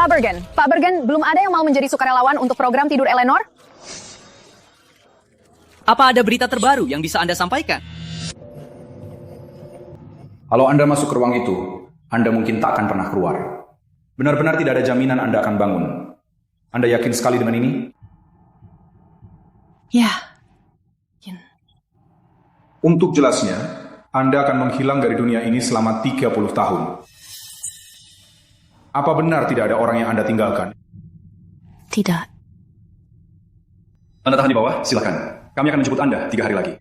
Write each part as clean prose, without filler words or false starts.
Pak Bergen, belum ada yang mau menjadi sukarelawan untuk program Tidur Eleanor? Apa ada berita terbaru yang bisa Anda sampaikan? Kalau Anda masuk ke ruang itu, Anda mungkin tak akan pernah keluar. Benar-benar tidak ada jaminan Anda akan bangun. Anda yakin sekali dengan ini? Ya. Untuk jelasnya, Anda akan menghilang dari dunia ini selama 30 tahun. Apa benar tidak ada orang yang Anda tinggalkan? Tidak. Tanda tangan di bawah, silakan. Kami akan menjemput Anda 3 hari lagi.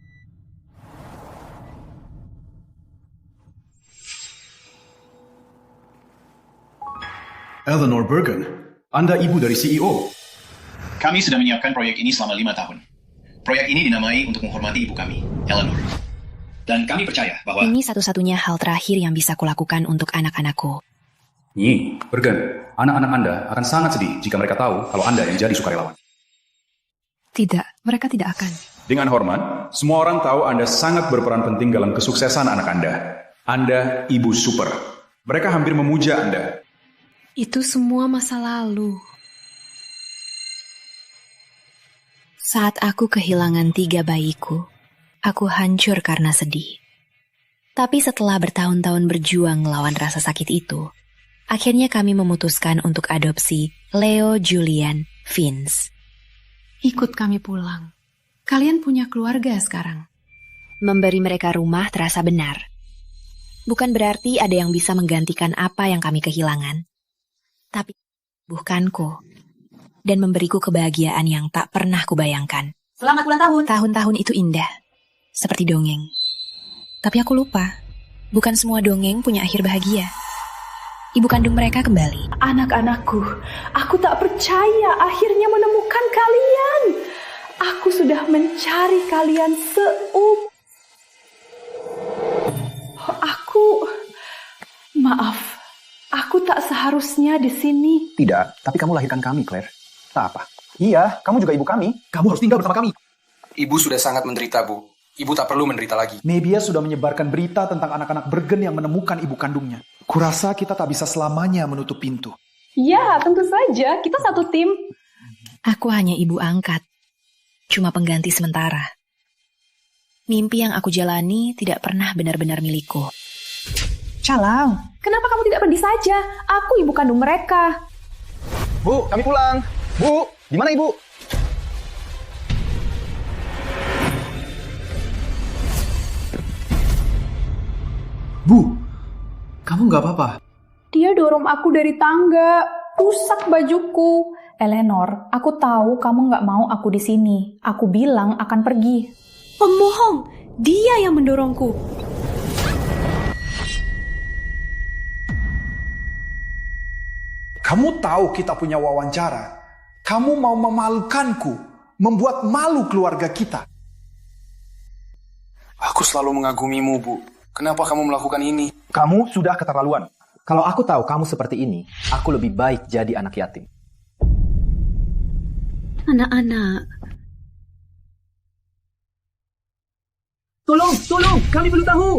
Eleanor Bergen, Anda ibu dari CEO. Kami sudah menyiapkan proyek ini selama 5 tahun. Proyek ini dinamai untuk menghormati ibu kami, Eleanor. Dan kami percaya bahwa Ini satu-satunya hal terakhir yang bisa kulakukan untuk anak-anakku. Nyi, Bergen, anak-anak Anda akan sangat sedih jika mereka tahu kalau Anda yang jadi sukarelawan. Tidak, mereka tidak akan. Dengan hormat, semua orang tahu Anda sangat berperan penting dalam kesuksesan anak Anda. Anda ibu super. Mereka hampir memuja Anda. Itu semua masa lalu. Saat aku kehilangan 3 bayiku, aku hancur karena sedih. Tapi setelah bertahun-tahun berjuang melawan rasa sakit itu, akhirnya kami memutuskan untuk adopsi Leo Julian Vince. Ikut kami pulang. Kalian punya keluarga sekarang. Memberi mereka rumah terasa benar. Bukan berarti ada yang bisa menggantikan apa yang kami kehilangan. Tapi bukanku. Dan memberiku kebahagiaan yang tak pernah kubayangkan. Selamat ulang tahun. Tahun-tahun itu indah. Seperti dongeng. Tapi aku lupa. Bukan semua dongeng punya akhir bahagia. Ibu kandung mereka kembali. Anak-anakku, aku tak percaya akhirnya menemukan kalian. Aku sudah mencari kalian Maaf, aku tak seharusnya di sini. Tidak, tapi kamu lahirkan kami, Claire. Tak apa. Iya, kamu juga ibu kami. Kamu harus tinggal bersama kami. Ibu sudah sangat menderita, Bu. Ibu tak perlu menderita lagi. Media sudah menyebarkan berita tentang anak-anak Bergen yang menemukan ibu kandungnya. Kurasa kita tak bisa selamanya menutup pintu. Ya, tentu saja. Kita satu tim. Aku hanya ibu angkat. Cuma pengganti sementara. Mimpi yang aku jalani tidak pernah benar-benar milikku. Calang, kenapa kamu tidak pergi saja? Aku ibu kandung mereka. Bu, kami pulang. Bu, di mana ibu? Bu, kamu nggak apa-apa? Dia dorong aku dari tangga. Rusak bajuku. Eleanor, aku tahu kamu nggak mau aku di sini. Aku bilang akan pergi. Pembohong, dia yang mendorongku. Kamu tahu kita punya wawancara. Kamu mau memalukanku, membuat malu keluarga kita. Aku selalu mengagumimu, Bu. Kenapa kamu melakukan ini? Kamu sudah keterlaluan. Kalau aku tahu kamu seperti ini, aku lebih baik jadi anak yatim. Anak-anak. Tolong, kami perlu tahu.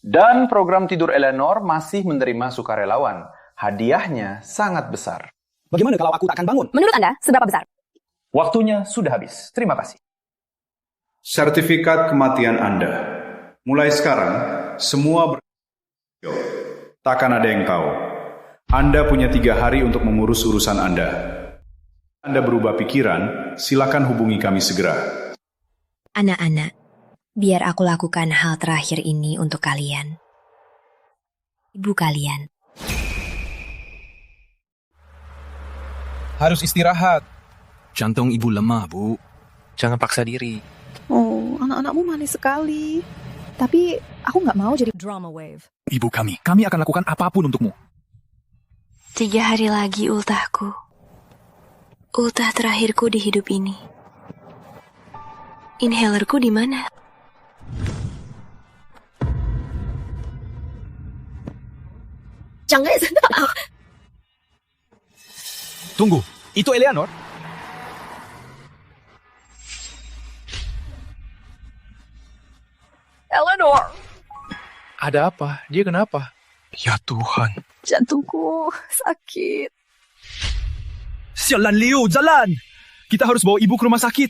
Dan program Tidur Eleanor masih menerima sukarelawan. Hadiahnya sangat besar. Bagaimana kalau aku tak akan bangun? Menurut Anda, seberapa besar? Waktunya sudah habis. Terima kasih. Sertifikat kematian Anda. Mulai sekarang, semua takkan ada yang tahu. Anda punya 3 hari untuk mengurus urusan Anda. Anda berubah pikiran, silakan hubungi kami segera. Anak-anak, biar aku lakukan hal terakhir ini untuk kalian. Ibu kalian. Harus istirahat. Jantung ibu lemah, Bu. Jangan paksa diri. Oh, anak-anakmu manis sekali. Tapi aku nggak mau jadi Drama wave. Ibu kami akan lakukan apapun untukmu. 3 hari lagi ultahku. Ultah terakhirku di hidup ini. Inhalerku di mana? Jangan senang. Tunggu, itu Eleanor? Ada apa? Dia kenapa? Ya Tuhan. Jantungku sakit. Sialan Leo, jalan! Kita harus bawa ibu ke rumah sakit.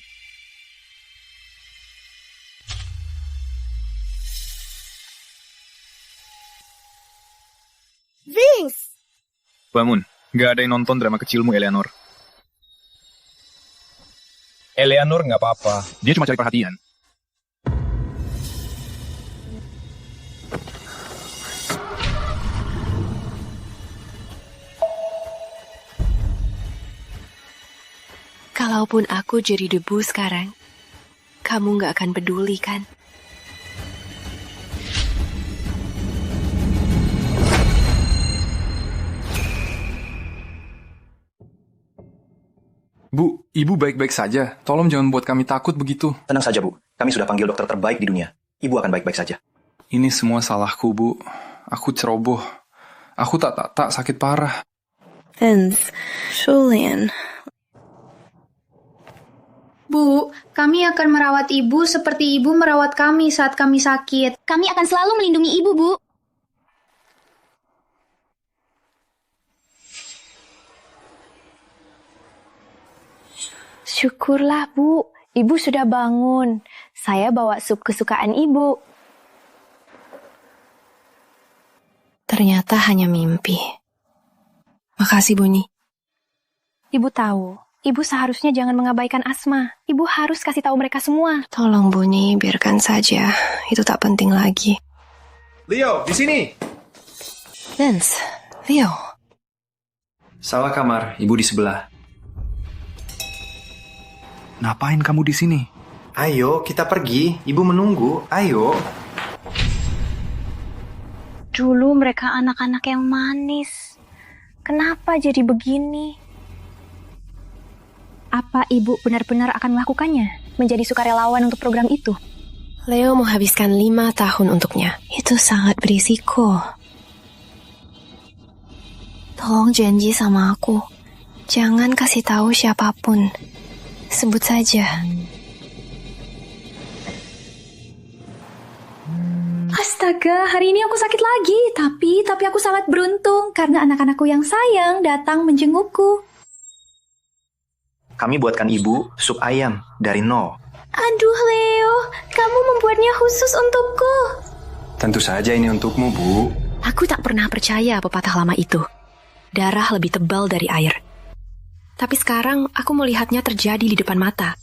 Vince! Bangun, gak ada yang nonton drama kecilmu, Eleanor. Eleanor gak apa-apa. Dia cuma cari perhatian. Kalaupun aku jadi debu sekarang, kamu gak akan peduli kan? Bu, ibu baik-baik saja. Tolong jangan buat kami takut begitu. Tenang saja, Bu. Kami sudah panggil dokter terbaik di dunia. Ibu akan baik-baik saja. Ini semua salahku, Bu. Aku ceroboh. Aku tak sakit parah. Vince, Julian. Bu, kami akan merawat ibu seperti ibu merawat kami saat kami sakit. Kami akan selalu melindungi ibu, Bu. Syukurlah, Bu. Ibu sudah bangun. Saya bawa sup kesukaan Ibu. Ternyata hanya mimpi. Makasih, Buni. Ibu tahu, Ibu seharusnya jangan mengabaikan Asma. Ibu harus kasih tahu mereka semua. Tolong, Buni, biarkan saja. Itu tak penting lagi. Leo, di sini. Vince, Leo. Salah kamar, ibu di sebelah. Ngapain kamu di sini? Ayo, kita pergi. Ibu menunggu. Ayo. Dulu mereka anak-anak yang manis. Kenapa jadi begini? Apa ibu benar-benar akan melakukannya? Menjadi sukarelawan untuk program itu? Leo menghabiskan 5 tahun untuknya. Itu sangat berisiko. Tolong janji sama aku. Jangan kasih tahu siapapun. Sebut saja. Astaga, hari ini aku sakit lagi. Tapi aku sangat beruntung karena anak-anakku yang sayang datang menjengukku. Kami buatkan ibu sup ayam dari nol. Aduh, Leo, kamu membuatnya khusus untukku. Tentu saja ini untukmu, Bu. Aku tak pernah percaya pepatah lama itu. Darah lebih tebal dari air. Tapi sekarang aku melihatnya terjadi di depan mata.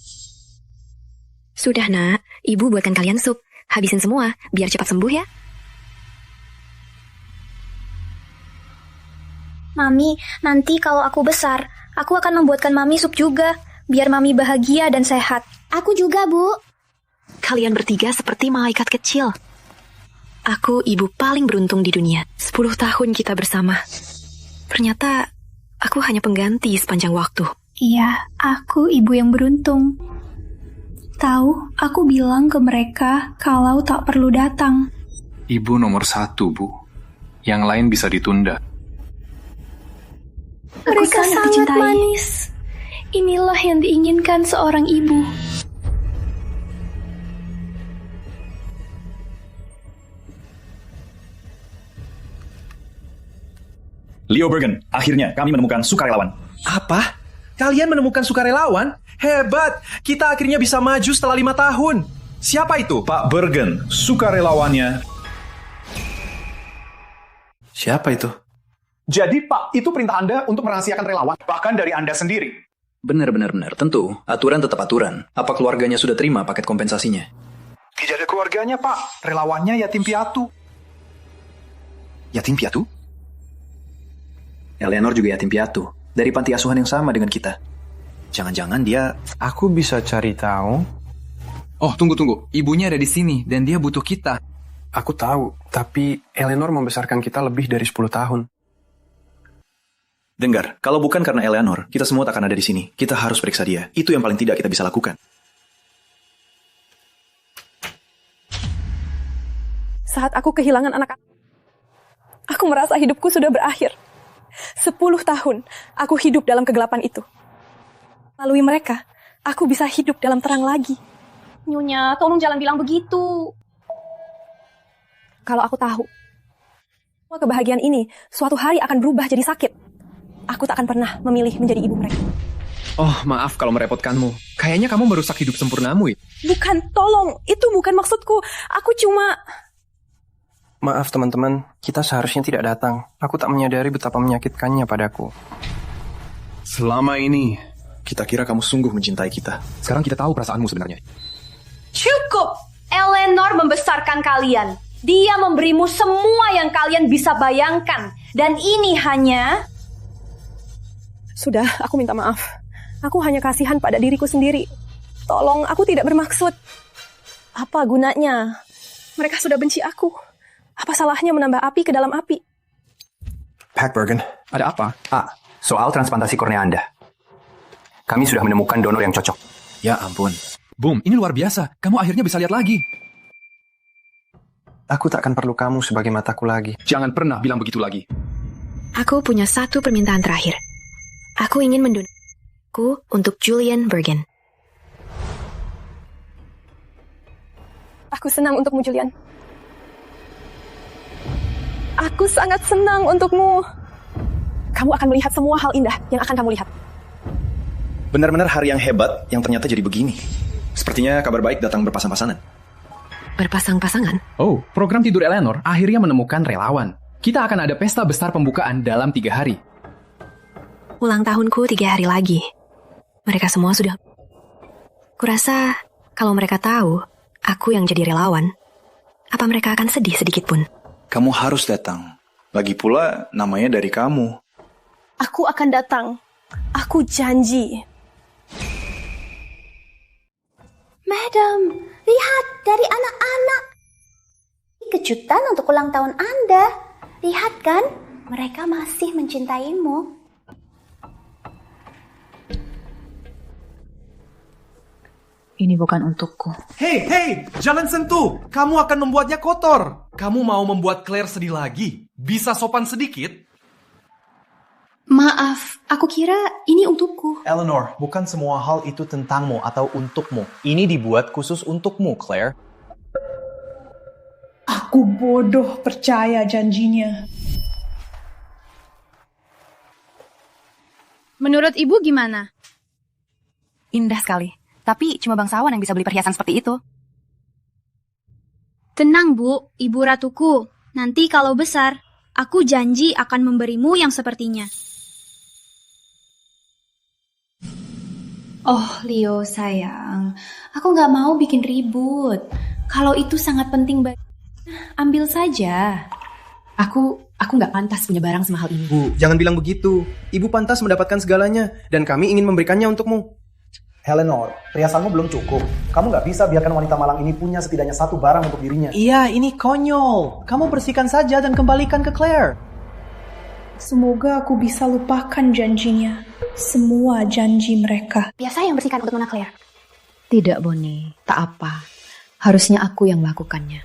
Sudah, Nak. Ibu buatkan kalian sup. Habisin semua, biar cepat sembuh ya. Mami, nanti kalau aku besar, aku akan membuatkan Mami sup juga, biar Mami bahagia dan sehat. Aku juga, Bu. Kalian bertiga seperti malaikat kecil. Aku ibu paling beruntung di dunia. 10 tahun kita bersama. Ternyata aku hanya pengganti sepanjang waktu. Iya, aku ibu yang beruntung. Tahu, aku bilang ke mereka kalau tak perlu datang. Ibu nomor 1, Bu. Yang lain bisa ditunda. Mereka sangat manis. Inilah yang diinginkan seorang ibu. Leo Bergen, akhirnya kami menemukan sukarelawan. Apa? Kalian menemukan sukarelawan? Hebat! Kita akhirnya bisa maju setelah 5 tahun. Siapa itu? Pak Bergen, sukarelawannya. Siapa itu? Jadi Pak, itu perintah Anda untuk merahasiakan relawan, bahkan dari Anda sendiri. Benar. Tentu, aturan tetap aturan. Apa keluarganya sudah terima paket kompensasinya? Tidak ada keluarganya Pak, relawannya yatim piatu. Yatim piatu? Eleanor juga yatim piatu. Dari panti asuhan yang sama dengan kita. Jangan-jangan dia... Aku bisa cari tahu. Oh, tunggu. Ibunya ada di sini dan dia butuh kita. Aku tahu, tapi Eleanor membesarkan kita lebih dari 10 tahun. Dengar, kalau bukan karena Eleanor, kita semua tak akan ada di sini. Kita harus periksa dia. Itu yang paling tidak kita bisa lakukan. Saat aku kehilangan anak, aku merasa hidupku sudah berakhir. 10 tahun aku hidup dalam kegelapan itu. Melalui mereka, aku bisa hidup dalam terang lagi. Nyonya, tolong jangan bilang begitu. kalau aku tahu semua kebahagiaan ini suatu hari akan berubah jadi sakit, aku tak akan pernah memilih menjadi ibu mereka. Oh, maaf kalau merepotkanmu. Kayaknya kamu merusak hidup sempurnamu, ya? Bukan, tolong. Itu bukan maksudku. Aku cuma... Maaf, teman-teman. Kita seharusnya tidak datang. Aku tak menyadari betapa menyakitkannya padaku. Selama ini, kita kira kamu sungguh mencintai kita. Sekarang kita tahu perasaanmu sebenarnya. Cukup! Eleanor membesarkan kalian. Dia memberimu semua yang kalian bisa bayangkan. Dan ini hanya... Sudah, aku minta maaf. Aku hanya kasihan pada diriku sendiri. Tolong, aku tidak bermaksud. Apa gunanya? Mereka sudah benci aku. Apa salahnya menambah api ke dalam api? Pak Bergen. Ada apa? Soal transplantasi kornea Anda. Kami sudah menemukan donor yang cocok. Ya ampun. Boom, ini luar biasa. Kamu akhirnya bisa lihat lagi. Aku tak akan perlu kamu sebagai mataku lagi. Jangan pernah bilang begitu lagi. Aku punya satu permintaan terakhir. Aku ingin mendonasikan untuk Julian Bergen. Aku senang untukmu, Julian. Aku sangat senang untukmu. Kamu akan melihat semua hal indah yang akan kamu lihat. Benar-benar hari yang hebat yang ternyata jadi begini. Sepertinya kabar baik datang berpasang-pasangan. Berpasang-pasangan? Oh, program Tidur Eleanor akhirnya menemukan relawan. Kita akan ada pesta besar pembukaan dalam 3 hari. Ulang tahunku 3 hari lagi. Mereka semua sudah... Kurasa kalau mereka tahu aku yang jadi relawan, apa mereka akan sedih sedikit pun? Kamu harus datang. Lagi pula namanya dari kamu. Aku akan datang. Aku janji. Madam, lihat dari anak-anak. Kejutan untuk ulang tahun Anda. Lihat kan, mereka masih mencintaimu. Ini bukan untukku. Hei, jangan sentuh. Kamu akan membuatnya kotor. Kamu mau membuat Claire sedih lagi? Bisa sopan sedikit? Maaf, aku kira ini untukku. Eleanor, bukan semua hal itu tentangmu atau untukmu. Ini dibuat khusus untukmu, Claire. Aku bodoh percaya janjinya. Menurut ibu gimana? Indah sekali. Tapi cuma bangsawan yang bisa beli perhiasan seperti itu. Tenang, Bu, Ibu Ratuku. Nanti kalau besar, aku janji akan memberimu yang sepertinya. Oh, Leo sayang. Aku nggak mau bikin ribut. Kalau itu sangat penting ambil saja. Aku nggak pantas punya barang semahal ini. Bu, jangan bilang begitu. Ibu pantas mendapatkan segalanya. Dan kami ingin memberikannya untukmu. Eleanor, perhiasanmu belum cukup. Kamu nggak bisa biarkan wanita malang ini punya setidaknya satu barang untuk dirinya. Iya, ini konyol. Kamu bersihkan saja dan kembalikan ke Claire. Semoga aku bisa lupakan janjinya. Semua janji mereka. Biasa yang bersihkan untuk Nona Claire. Tidak, Bonnie. Tak apa. Harusnya aku yang melakukannya.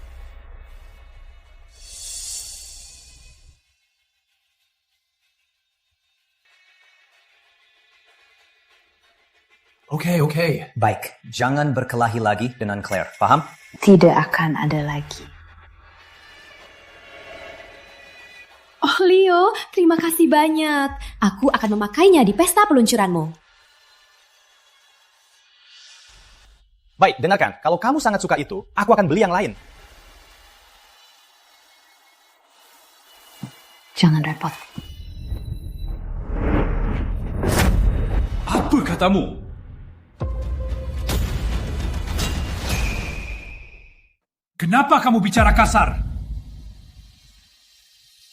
Oke. Baik, jangan berkelahi lagi dengan Claire, paham? Tidak akan ada lagi. Oh, Leo, terima kasih banyak. Aku akan memakainya di pesta peluncuranmu. Baik, dengarkan. Kalau kamu sangat suka itu, aku akan beli yang lain. Jangan repot. Apa katamu? Kenapa kamu bicara kasar?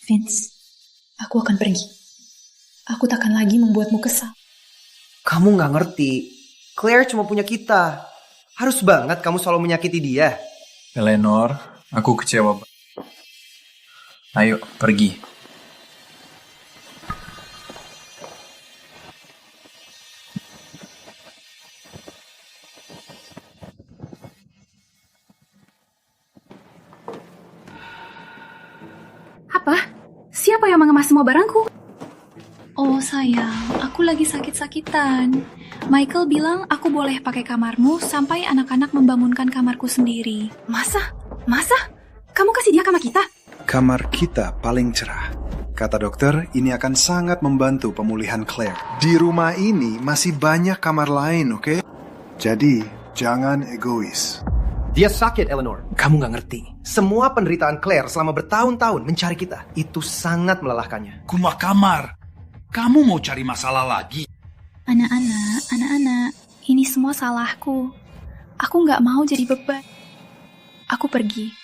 Vince, aku akan pergi. Aku takkan lagi membuatmu kesal. Kamu nggak ngerti. Claire cuma punya kita. Harus banget kamu selalu menyakiti dia. Eleanor, aku kecewa. Ayo, pergi. Apa? Siapa yang mengemas semua barangku? Oh sayang, aku lagi sakit-sakitan. Michael bilang aku boleh pakai kamarmu sampai anak-anak membangunkan kamarku sendiri. Masa? Kamu kasih dia kamar kita? Kamar kita paling cerah. Kata dokter, ini akan sangat membantu pemulihan Claire. Di rumah ini masih banyak kamar lain, oke? Jadi, jangan egois. Dia sakit, Eleanor. Kamu nggak ngerti. Semua penderitaan Claire selama bertahun-tahun mencari kita. Itu sangat melelahkannya. Kumah kamar. Kamu mau cari masalah lagi? Anak-anak, ini semua salahku. Aku nggak mau jadi beban. Aku pergi.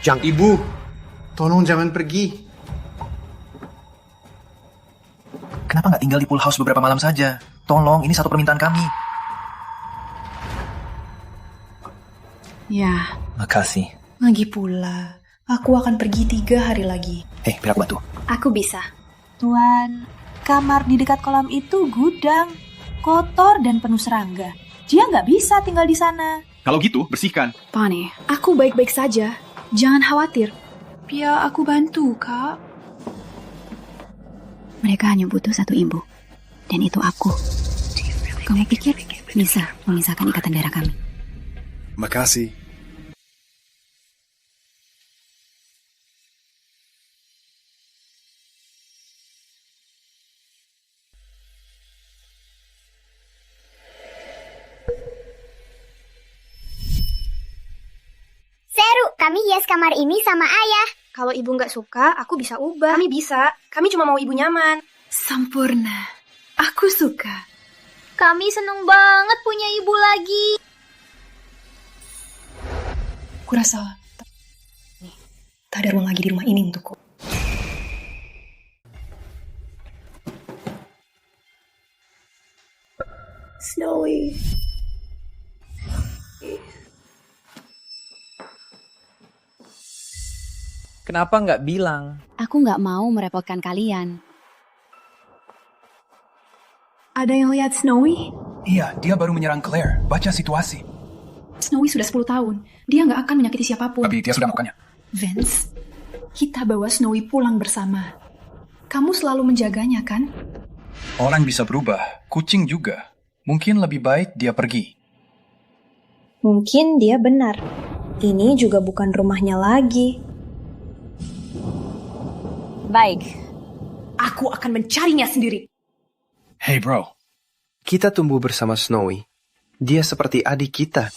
Ibu, tolong jangan pergi. Kenapa nggak tinggal di pool house beberapa malam saja? Tolong, ini satu permintaan kami. Ya, Makasih. lagi pula. Aku akan pergi 3 hari lagi. Biar aku bantu. Aku bisa. Tuan, kamar di dekat kolam itu gudang. Kotor dan penuh serangga. Dia nggak bisa tinggal di sana. Kalau gitu, bersihkan. Pane, aku baik-baik saja. Jangan khawatir. Biar aku bantu, Kak. Mereka hanya butuh satu ibu. Dan itu aku. Kamu pikir bisa memisahkan ikatan darah kami? Makasih. Seru, kami hias kamar ini sama ayah. Kalau ibu nggak suka, aku bisa ubah. Kami bisa. Kami cuma mau ibu nyaman. Sempurna. Aku suka. Kami seneng banget punya ibu lagi. Kurasa tak ada ruang lagi di rumah ini untukku. Snowy. Kenapa nggak bilang? Aku nggak mau merepotkan kalian. Ada yang lihat Snowy? Iya, dia baru menyerang Claire. Baca situasi. Snowy sudah 10 tahun. Dia nggak akan menyakiti siapapun. Tapi dia sudah melakukannya. Vince, kita bawa Snowy pulang bersama. Kamu selalu menjaganya, kan? Orang bisa berubah. Kucing juga. Mungkin lebih baik dia pergi. Mungkin dia benar. Ini juga bukan rumahnya lagi. Baik. Aku akan mencarinya sendiri. Hey bro. Kita tumbuh bersama Snowy. Dia seperti adik kita.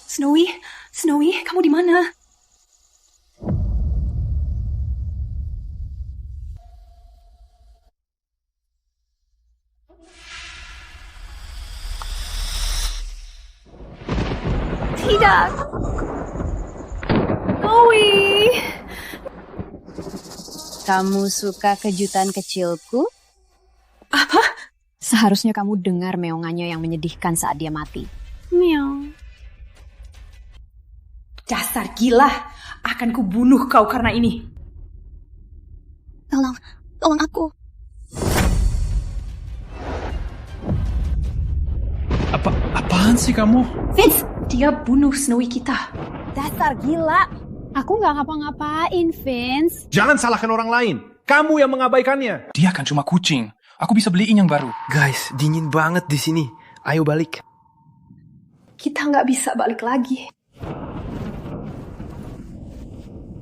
Snowy, kamu di mana? Tidak. Snowy. Kamu suka kejutan kecilku? Apa? Seharusnya kamu dengar meongannya yang menyedihkan saat dia mati. Meow. Dasar gila, akan kubunuh kau karena ini. Tolong aku. Apaan sih kamu? Vince, dia bunuh Snowy kita. Dasar gila. Aku nggak ngapa-ngapain, Vince. Jangan salahkan orang lain. Kamu yang mengabaikannya. Dia kan cuma kucing. Aku bisa beliin yang baru. Guys, dingin banget di sini. Ayo balik. Kita nggak bisa balik lagi.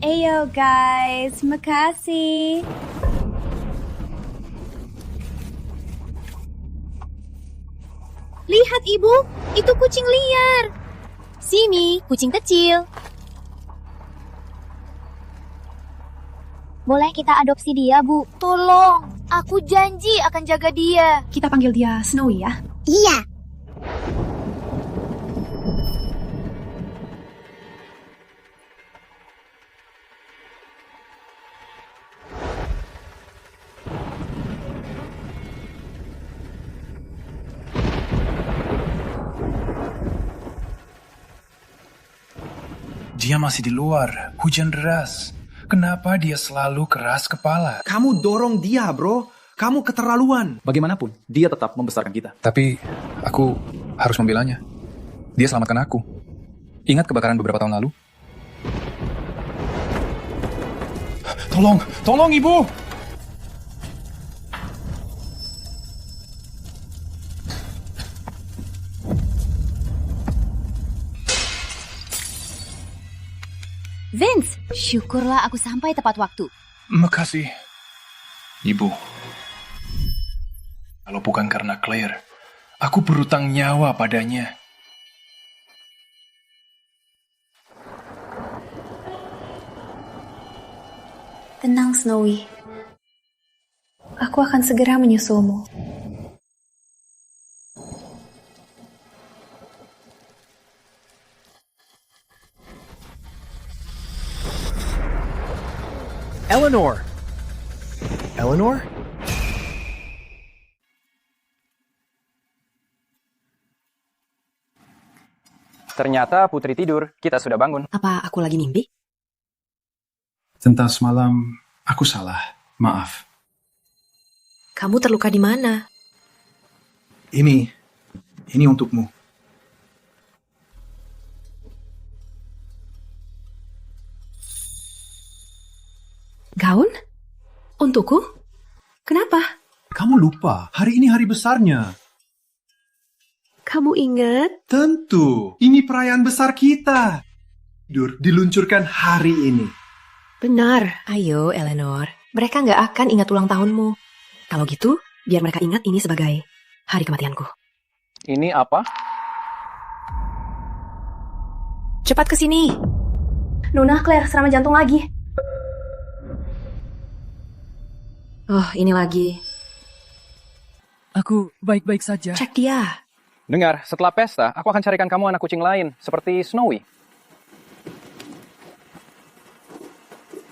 Ayo guys, makasih. Lihat ibu, itu kucing liar. Sini, kucing kecil. Boleh kita adopsi dia, Bu? Tolong, aku janji akan jaga dia. Kita panggil dia Snowy ya? Iya. Dia masih di luar. Hujan deras. Kenapa dia selalu keras kepala? Kamu dorong dia, bro. Kamu keterlaluan. Bagaimanapun, dia tetap membesarkan kita. Tapi aku harus membelanya. Dia selamatkan aku. Ingat kebakaran beberapa tahun lalu? Tolong ibu! Vince, syukurlah aku sampai tepat waktu. Makasih, Ibu. Kalau bukan karena Claire, aku berutang nyawa padanya. Tenang, Snowy. Aku akan segera menyusulmu. Eleanor! Eleanor? Ternyata Putri tidur, kita sudah bangun. Apa aku lagi mimpi? Tentang semalam, aku salah. Maaf. Kamu terluka di mana? Ini untukmu. Gaun? Untukku? Kenapa? Kamu lupa, hari ini hari besarnya. Kamu ingat? Tentu, ini perayaan besar kita. Diluncurkan hari ini. Benar. Ayo, Eleanor. Mereka nggak akan ingat ulang tahunmu. Kalau gitu, biar mereka ingat ini sebagai hari kematianku. Ini apa? Cepat ke sini. Nona, Claire, serangan jantung lagi. Oh, ini lagi. Aku baik-baik saja. Cek dia. Dengar, setelah pesta, aku akan carikan kamu anak kucing lain, seperti Snowy.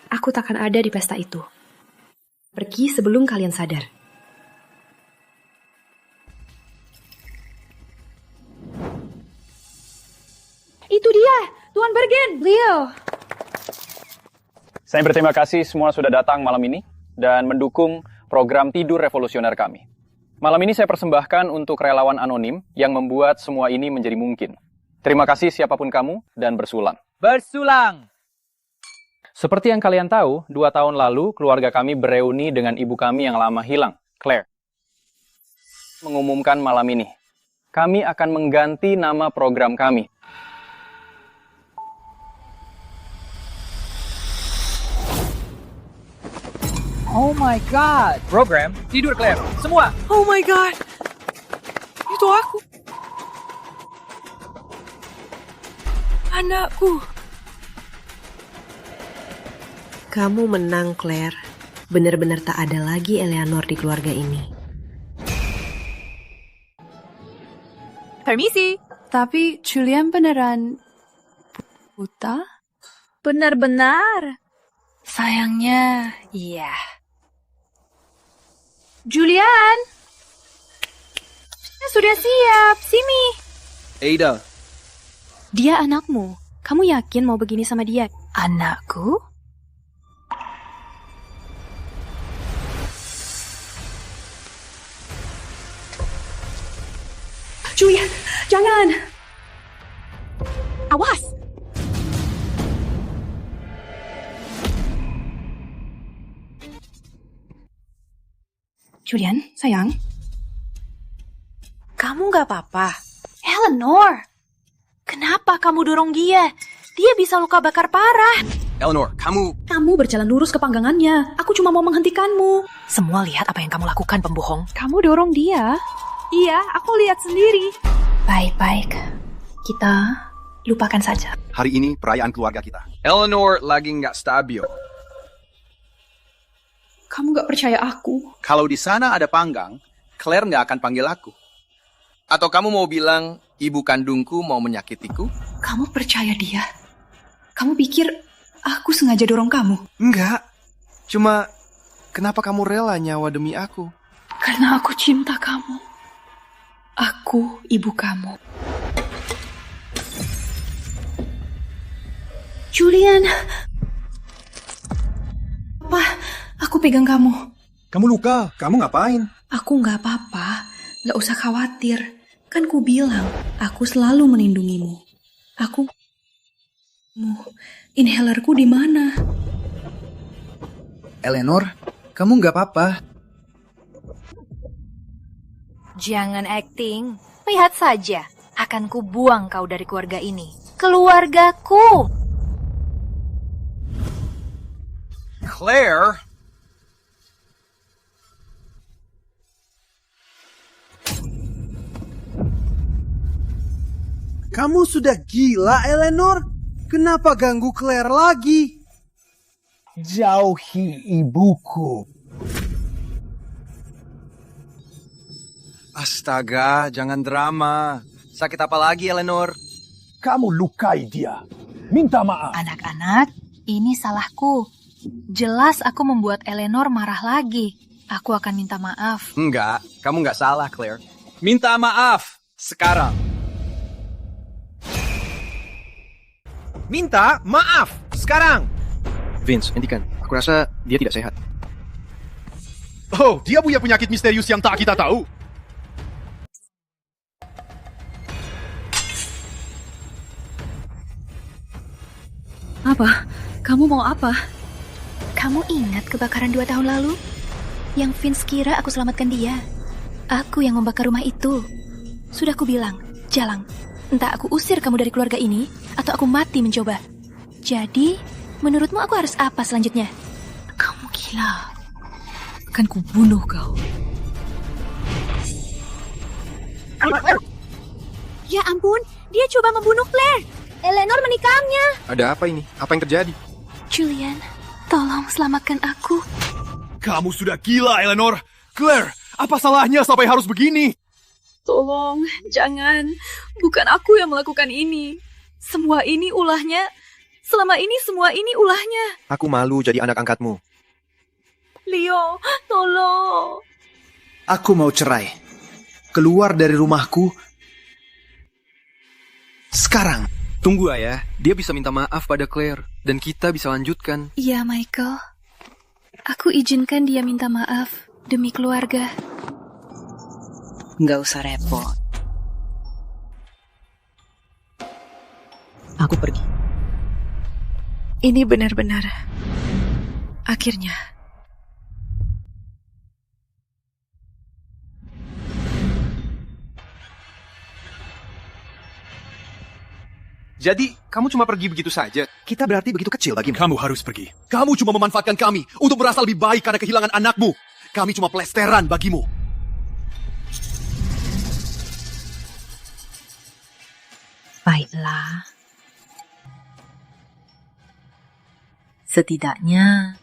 Aku takkan ada di pesta itu. Pergi sebelum kalian sadar. Itu dia, Tuan Bergen, Leo. Saya berterima kasih semua sudah datang malam ini dan mendukung program tidur revolusioner kami. Malam ini saya persembahkan untuk relawan anonim yang membuat semua ini menjadi mungkin. Terima kasih siapapun kamu dan bersulang. Bersulang! Seperti yang kalian tahu, 2 tahun lalu keluarga kami bereuni dengan ibu kami yang lama hilang, Claire. Mengumumkan malam ini, kami akan mengganti nama program kami. Oh my god. Program Tidur Claire. Semua. Oh my god. Itu aku. Anakku. Kamu menang, Claire. Benar-benar tak ada lagi Eleanor di keluarga ini. Permisi. Tapi Julian beneran buta? Benar-benar. Sayangnya, iya. Julian! Sudah siap, Simi. Ada. Dia anakmu. Kamu yakin mau begini sama dia? Anakku? Julian, jangan! Awas! Julian, sayang. Kamu gak apa-apa? Eleanor! Kenapa kamu dorong dia? Dia bisa luka bakar parah. Eleanor, kamu berjalan lurus ke panggangannya. Aku cuma mau menghentikanmu. Semua lihat apa yang kamu lakukan, pembohong. Kamu dorong dia? Iya, aku lihat sendiri. Baik-baik. Kita lupakan saja. Hari ini perayaan keluarga kita. Eleanor lagi nggak stabil. Kamu gak percaya aku? Kalau di sana ada panggang, Claire nggak akan panggil aku. Atau kamu mau bilang ibu kandungku mau menyakitiku? Kamu percaya dia? Kamu pikir aku sengaja dorong kamu? Enggak. Cuma, kenapa kamu rela nyawa demi aku? Karena aku cinta kamu. Aku ibu kamu. Julian. Apa? Aku pegang kamu. Kamu luka, kamu ngapain? Aku nggak apa-apa. Nggak usah khawatir. Kan ku bilang, aku selalu melindungimu. Inhalerku di mana? Eleanor, kamu nggak apa-apa. Jangan acting. Lihat saja, akan ku buang kau dari keluarga ini. Keluargaku! Claire. Kamu sudah gila, Eleanor? Kenapa ganggu Claire lagi? Jauhi ibuku. Astaga, jangan drama. Sakit apa lagi, Eleanor? Kamu lukai dia. Minta maaf. Anak-anak, ini salahku. Jelas aku membuat Eleanor marah lagi. Aku akan minta maaf. Enggak, kamu nggak salah, Claire. Minta maaf sekarang. Minta maaf sekarang. Vince, hentikan. Aku rasa dia tidak sehat. Oh, dia punya penyakit misterius yang tak kita tahu. Apa? Kamu mau apa? Kamu ingat kebakaran 2 tahun lalu? Yang Vince kira aku selamatkan dia. Aku yang membakar rumah itu. Sudah aku bilang, Jalang, entah aku usir kamu dari keluarga ini, atau aku mati mencoba. Jadi, menurutmu aku harus apa selanjutnya? Kamu gila. Akan kubunuh kau. Ya ampun, dia coba membunuh Claire. Eleanor menikamnya. Ada apa ini? Apa yang terjadi? Julian, tolong selamatkan aku. Kamu sudah gila, Eleanor. Claire, apa salahnya sampai harus begini? Tolong, jangan. Bukan aku yang melakukan ini. Semua ini ulahnya. Selama ini semua ini ulahnya. Aku malu jadi anak angkatmu. Leo, tolong. Aku mau cerai. Keluar dari rumahku. Sekarang. Tunggu, Ayah. Dia bisa minta maaf pada Claire. Dan kita bisa lanjutkan. Iya, Michael. Aku izinkan dia minta maaf demi keluarga. Nggak usah repot. Aku pergi. Ini benar-benar. Akhirnya. Jadi, kamu cuma pergi begitu saja? Kita berarti begitu kecil bagimu. Kamu harus pergi. Kamu cuma memanfaatkan kami untuk merasa lebih baik karena kehilangan anakmu. Kami cuma plesteran bagimu. Baiklah. Setidaknya,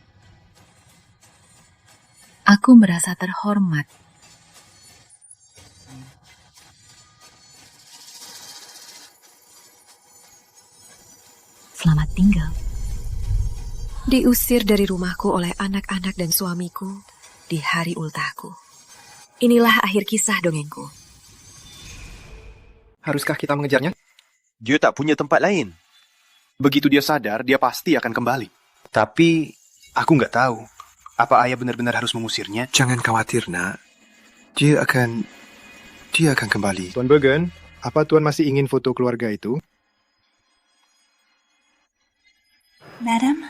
aku merasa terhormat. Selamat tinggal. Diusir dari rumahku oleh anak-anak dan suamiku di hari ultahku. Inilah akhir kisah dongengku. Haruskah kita mengejarnya? Dia tak punya tempat lain. Begitu dia sadar, dia pasti akan kembali. Tapi, aku nggak tahu. Apa ayah benar-benar harus mengusirnya? Jangan khawatir, nak. Dia akan kembali. Tuan Bergen, apa Tuan masih ingin foto keluarga itu? Madam,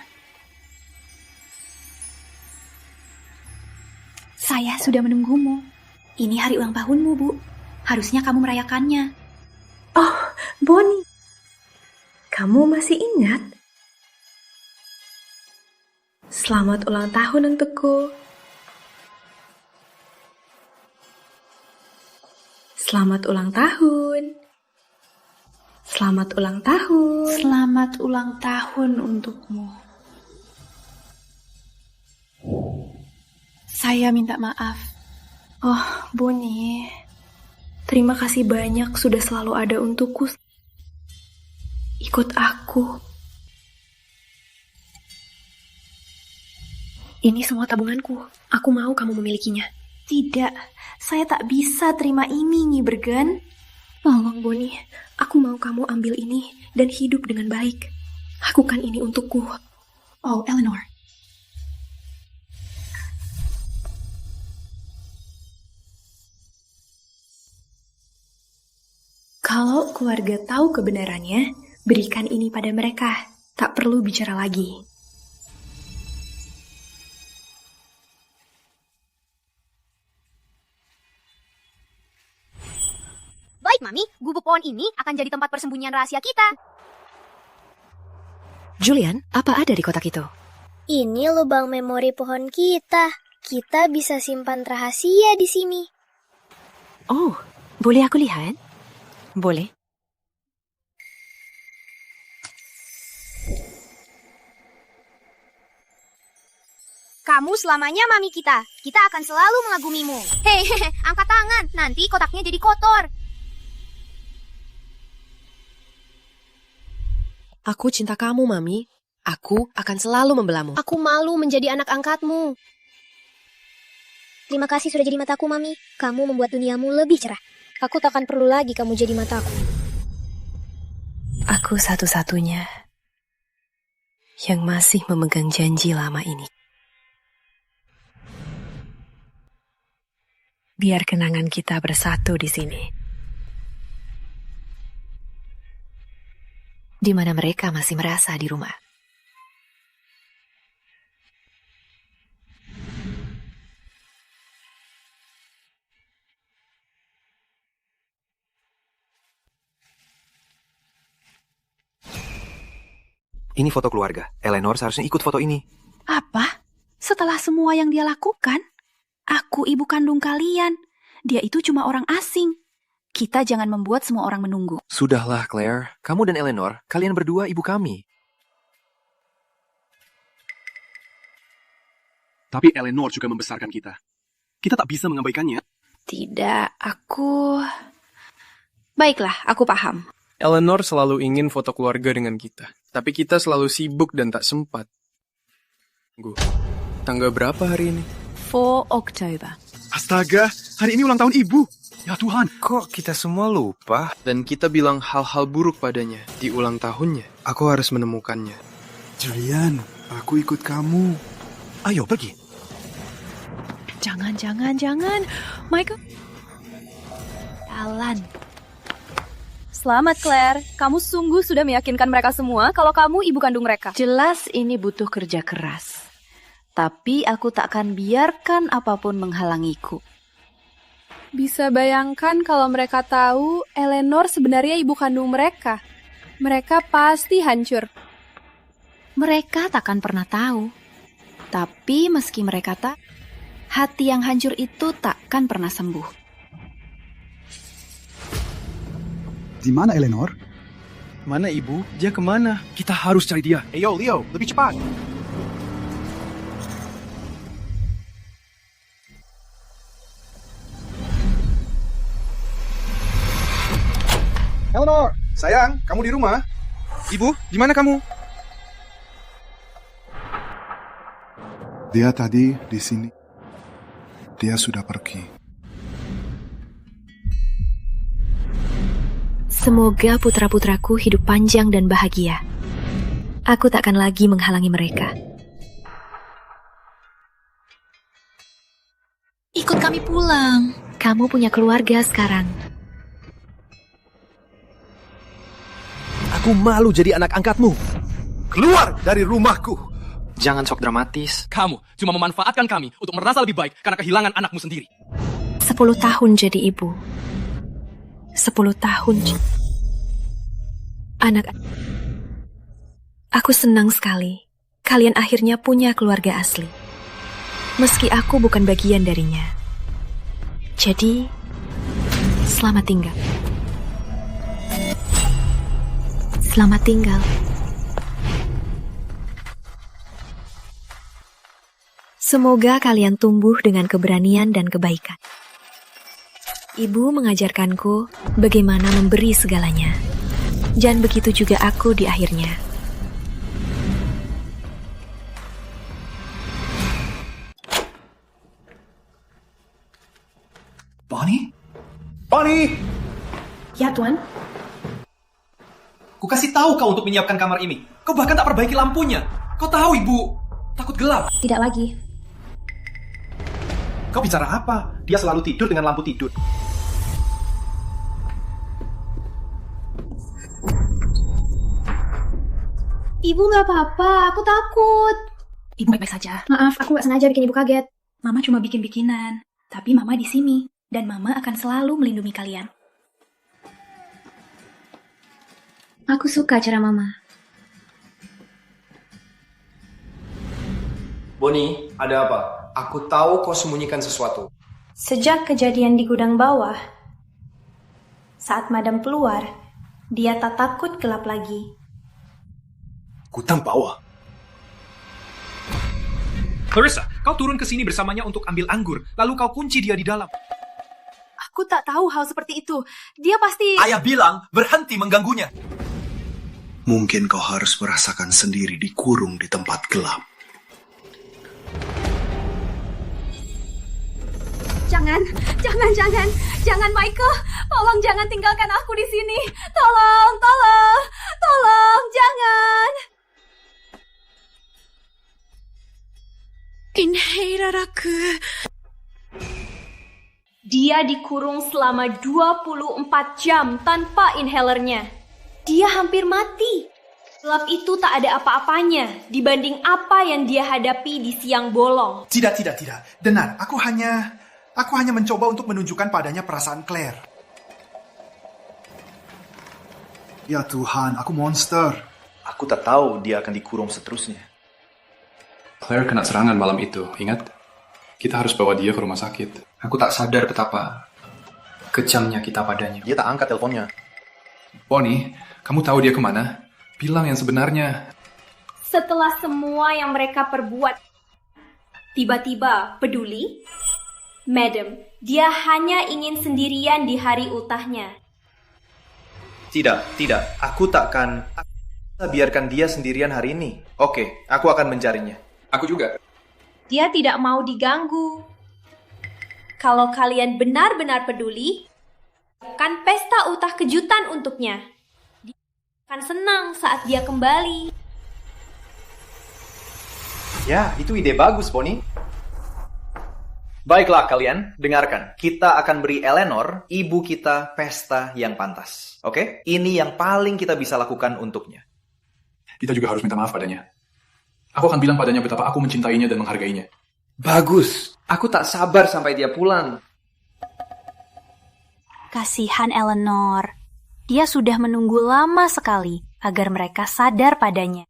saya sudah menunggumu. Ini hari ulang tahunmu, Bu. Harusnya kamu merayakannya. Oh, Bonnie. Kamu masih ingat? Selamat ulang tahun untukku. Selamat ulang tahun. Selamat ulang tahun. Selamat ulang tahun untukmu. Saya minta maaf. Oh, Bonnie. Terima kasih banyak sudah selalu ada untukku. Ikut aku. Ini semua tabunganku. Aku mau kamu memilikinya. Tidak, saya tak bisa terima ini, Nyi Bergen. Tolong, Bonnie. Aku mau kamu ambil ini dan hidup dengan baik. Lakukan ini untukku. Oh, Eleanor. Kalau keluarga tahu kebenarannya, berikan ini pada mereka. Tak perlu bicara lagi. Baik, Mami. Gubuk pohon ini akan jadi tempat persembunyian rahasia kita. Julian, apa ada di kotak itu? Ini lubang memori pohon kita. Kita bisa simpan rahasia di sini. Oh, boleh aku lihat? Boleh. Kamu selamanya mami kita. Kita akan selalu mengagumimu. Hei, angkat tangan. Nanti kotaknya jadi kotor. Aku cinta kamu, Mami. Aku akan selalu membelamu. Aku malu menjadi anak angkatmu. Terima kasih sudah jadi mataku, Mami. Kamu membuat duniamu lebih cerah. Aku takkan perlu lagi kamu jadi mataku. Aku satu-satunya yang masih memegang janji lama ini. Biar kenangan kita bersatu di sini. Di mana mereka masih merasa di rumah. Ini foto keluarga. Eleanor seharusnya ikut foto ini. Apa? Setelah semua yang dia lakukan? Aku ibu kandung kalian. Dia itu cuma orang asing. Kita jangan membuat semua orang menunggu. Sudahlah, Claire. Kamu dan Eleanor, kalian berdua ibu kami. Tapi Eleanor juga membesarkan kita. Kita tak bisa mengabaikannya. Tidak, aku... Baiklah, aku paham. Eleanor selalu ingin foto keluarga dengan kita. Tapi kita selalu sibuk dan tak sempat. Tanggal berapa hari ini? 4 Oktober. Astaga, hari ini ulang tahun ibu. Ya Tuhan. Kok kita semua lupa? Dan kita bilang hal-hal buruk padanya di ulang tahunnya. Aku harus menemukannya. Julian, aku ikut kamu. Ayo pergi. Jangan. Michael. Alan. Selamat, Claire. Kamu sungguh sudah meyakinkan mereka semua kalau kamu ibu kandung mereka. Jelas ini butuh kerja keras. Tapi aku tak akan biarkan apapun menghalangiku. Bisa bayangkan kalau mereka tahu Eleanor sebenarnya ibu kandung mereka. Mereka pasti hancur. Mereka takkan pernah tahu. Tapi meski mereka tak, hati yang hancur itu takkan pernah sembuh. Di mana Eleanor? Mana ibu? Dia kemana? Kita harus cari dia. Ayo, Leo, lebih cepat. Eleanor, sayang, kamu di rumah? Ibu, di mana kamu? Dia tadi di sini. Dia sudah pergi. Semoga putra-putraku hidup panjang dan bahagia. Aku tak akan lagi menghalangi mereka. Ikut kami pulang. Kamu punya keluarga sekarang. Aku malu jadi anak angkatmu. Keluar dari rumahku. Jangan sok dramatis. Kamu cuma memanfaatkan kami untuk merasa lebih baik karena kehilangan anakmu sendiri. 10 tahun jadi ibu. 10 tahun. Anak. Aku senang sekali. Kalian akhirnya punya keluarga asli. Meski aku bukan bagian darinya. Jadi, selamat tinggal. Selamat tinggal. Semoga kalian tumbuh dengan keberanian dan kebaikan. Ibu mengajarkanku bagaimana memberi segalanya. Dan begitu juga aku di akhirnya. Bonnie? Bonnie! Ya, Tuan. Ku kasih tahu kau untuk menyiapkan kamar ini. Kau bahkan tak perbaiki lampunya. Kau tahu, Ibu, takut gelap. Tidak lagi. Kau bicara apa? Dia selalu tidur dengan lampu tidur. Ibu nggak apa-apa, aku takut. Ibu baik-baik saja. Maaf, aku nggak sengaja bikin ibu kaget. Mama cuma bikin-bikinan. Tapi Mama di sini. Dan Mama akan selalu melindungi kalian. Aku suka cara Mama. Bonnie, ada apa? Aku tahu kau sembunyikan sesuatu. Sejak kejadian di gudang bawah, saat Madam keluar, dia tak takut gelap lagi. Gudang bawah? Clarissa, kau turun ke sini bersamanya untuk ambil anggur, lalu kau kunci dia di dalam. Aku tak tahu hal seperti itu. Dia pasti... Ayah bilang, berhenti mengganggunya. Mungkin kau harus merasakan sendiri dikurung di tempat gelap. Jangan Michael, tolong jangan tinggalkan aku di sini. Tolong, jangan. Dia dikurung selama 24 jam tanpa inhalernya. Dia hampir mati. Gelap itu tak ada apa-apanya dibanding apa yang dia hadapi di siang bolong. Tidak. Dengar, aku hanya mencoba untuk menunjukkan padanya perasaan Claire. Ya Tuhan, aku monster. Aku tak tahu dia akan dikurung seterusnya. Claire kena serangan malam itu, ingat? Kita harus bawa dia ke rumah sakit. Aku tak sadar betapa kejamnya kita padanya. Dia tak angkat teleponnya. Bonnie, kamu tahu dia kemana? Bilang yang sebenarnya. Setelah semua yang mereka perbuat, tiba-tiba peduli? Madam, dia hanya ingin sendirian di hari ultahnya. Tidak. Aku takkan biarkan dia sendirian hari ini. Oke, aku akan mencarinya. Aku juga. Dia tidak mau diganggu. Kalau kalian benar-benar peduli, kan pesta ultah kejutan untuknya. Dia akan senang saat dia kembali. Ya, itu ide bagus, Bonnie. Baiklah kalian, dengarkan. Kita akan beri Eleanor, ibu kita, pesta yang pantas. Oke? Ini yang paling kita bisa lakukan untuknya. Kita juga harus minta maaf padanya. Aku akan bilang padanya betapa aku mencintainya dan menghargainya. Bagus. Aku tak sabar sampai dia pulang. Kasihan Eleanor. Dia sudah menunggu lama sekali agar mereka sadar padanya.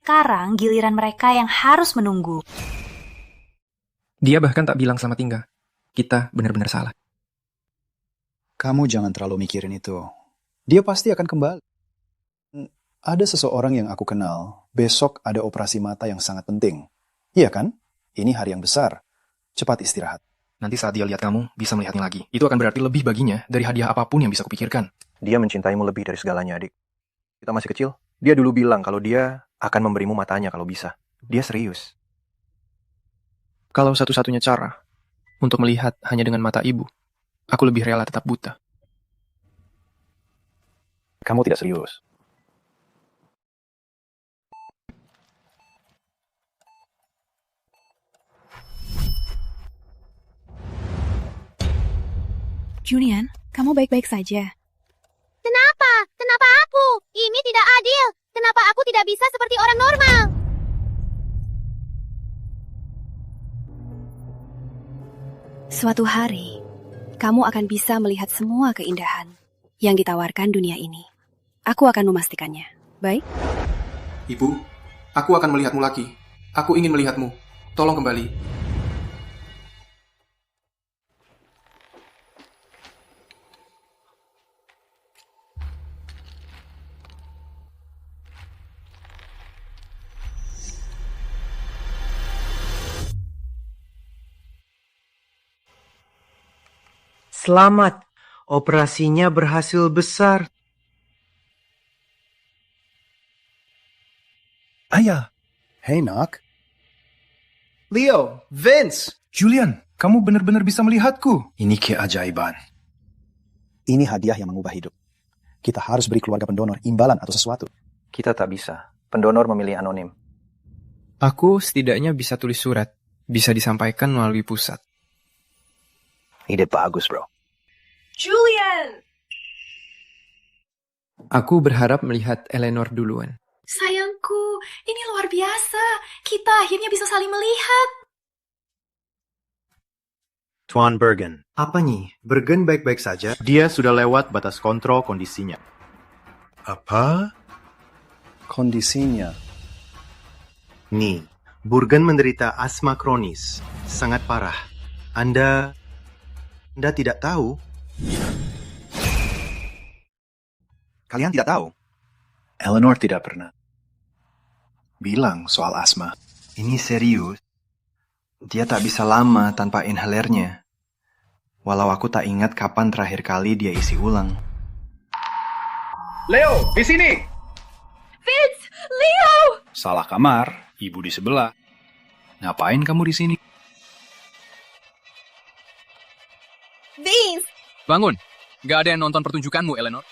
Sekarang giliran mereka yang harus menunggu. Dia bahkan tak bilang selamat tinggal. Kita benar-benar salah. Kamu jangan terlalu mikirin itu. Dia pasti akan kembali. Ada seseorang yang aku kenal, besok ada operasi mata yang sangat penting. Iya kan? Ini hari yang besar. Cepat istirahat. Nanti saat dia lihat kamu, bisa melihatnya lagi. Itu akan berarti lebih baginya dari hadiah apapun yang bisa kupikirkan. Dia mencintaimu lebih dari segalanya, adik. Kita masih kecil. Dia dulu bilang kalau dia akan memberimu matanya kalau bisa. Dia serius. Kalau satu-satunya cara untuk melihat hanya dengan mata ibu, aku lebih rela tetap buta. Kamu tidak serius. Julian, kamu baik-baik saja. Kenapa? Kenapa aku? Ini tidak adil. Kenapa aku tidak bisa seperti orang normal? Suatu hari, kamu akan bisa melihat semua keindahan yang ditawarkan dunia ini. Aku akan memastikannya. Baik? Ibu, aku akan melihatmu lagi. Aku ingin melihatmu. Tolong kembali. Selamat, operasinya berhasil besar. Ayah. Hey, Nak. Leo, Vince. Julian, kamu benar-benar bisa melihatku. Ini keajaiban. Ini hadiah yang mengubah hidup. Kita harus beri keluarga pendonor imbalan atau sesuatu. Kita tak bisa. Pendonor memilih anonim. Aku setidaknya bisa tulis surat. Bisa disampaikan melalui pusat. Ide bagus, bro. Julian! Aku berharap melihat Eleanor duluan. Sayangku, ini luar biasa. Kita akhirnya bisa saling melihat. Tuan Bergen. Apa nih? Bergen baik-baik saja? Dia sudah lewat batas kontrol kondisinya. Apa? Kondisinya. Nih, Burgen menderita asma kronis, sangat parah. Anda tidak tahu? Kalian tidak tahu? Eleanor tidak pernah bilang soal asma. Ini serius. Dia tak bisa lama tanpa inhalernya. Walau aku tak ingat kapan terakhir kali dia isi ulang. Leo, di sini! Vince! Leo! Salah kamar, ibu di sebelah. Ngapain kamu di sini? Vince! Bangun! Gak ada yang nonton pertunjukanmu, Eleanor.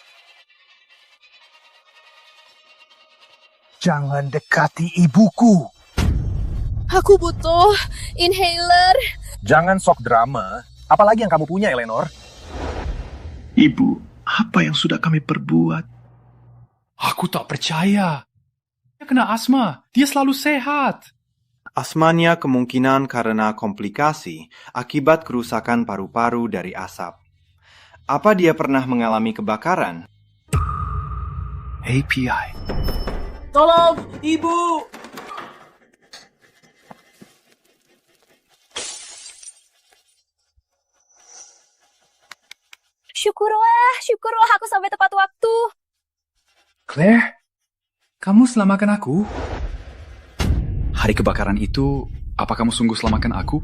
Jangan dekati ibuku. Aku butuh inhaler. Jangan sok drama. Apalagi yang kamu punya, Eleanor? Ibu, apa yang sudah kami perbuat? Aku tak percaya. Dia kena asma. Dia selalu sehat. Asmanya kemungkinan karena komplikasi akibat kerusakan paru-paru dari asap. Apa dia pernah mengalami kebakaran? API. Tolong, Ibu! Syukurlah aku sampai tepat waktu. Claire, kamu selamatkan aku? Hari kebakaran itu, apa kamu sungguh selamatkan aku?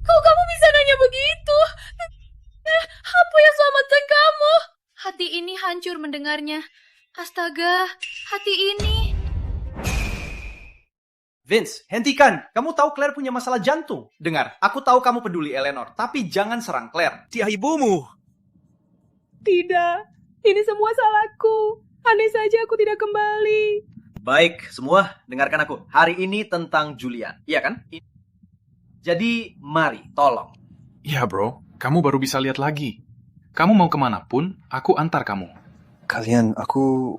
Kok kamu bisa nanya begitu? Apa yang selamatkan kamu? Hati ini hancur mendengarnya. Astaga, hati ini. Vince, hentikan. Kamu tahu Claire punya masalah jantung. Dengar, aku tahu kamu peduli Eleanor, tapi jangan serang Claire. Dia ibumu. Tidak, ini semua salahku. Andai saja aku tidak kembali. Baik, semua dengarkan aku. Hari ini tentang Julian, iya kan? Jadi, mari, tolong. Ya bro, kamu baru bisa lihat lagi. Kamu mau kemanapun, aku antar kamu. Kalian, aku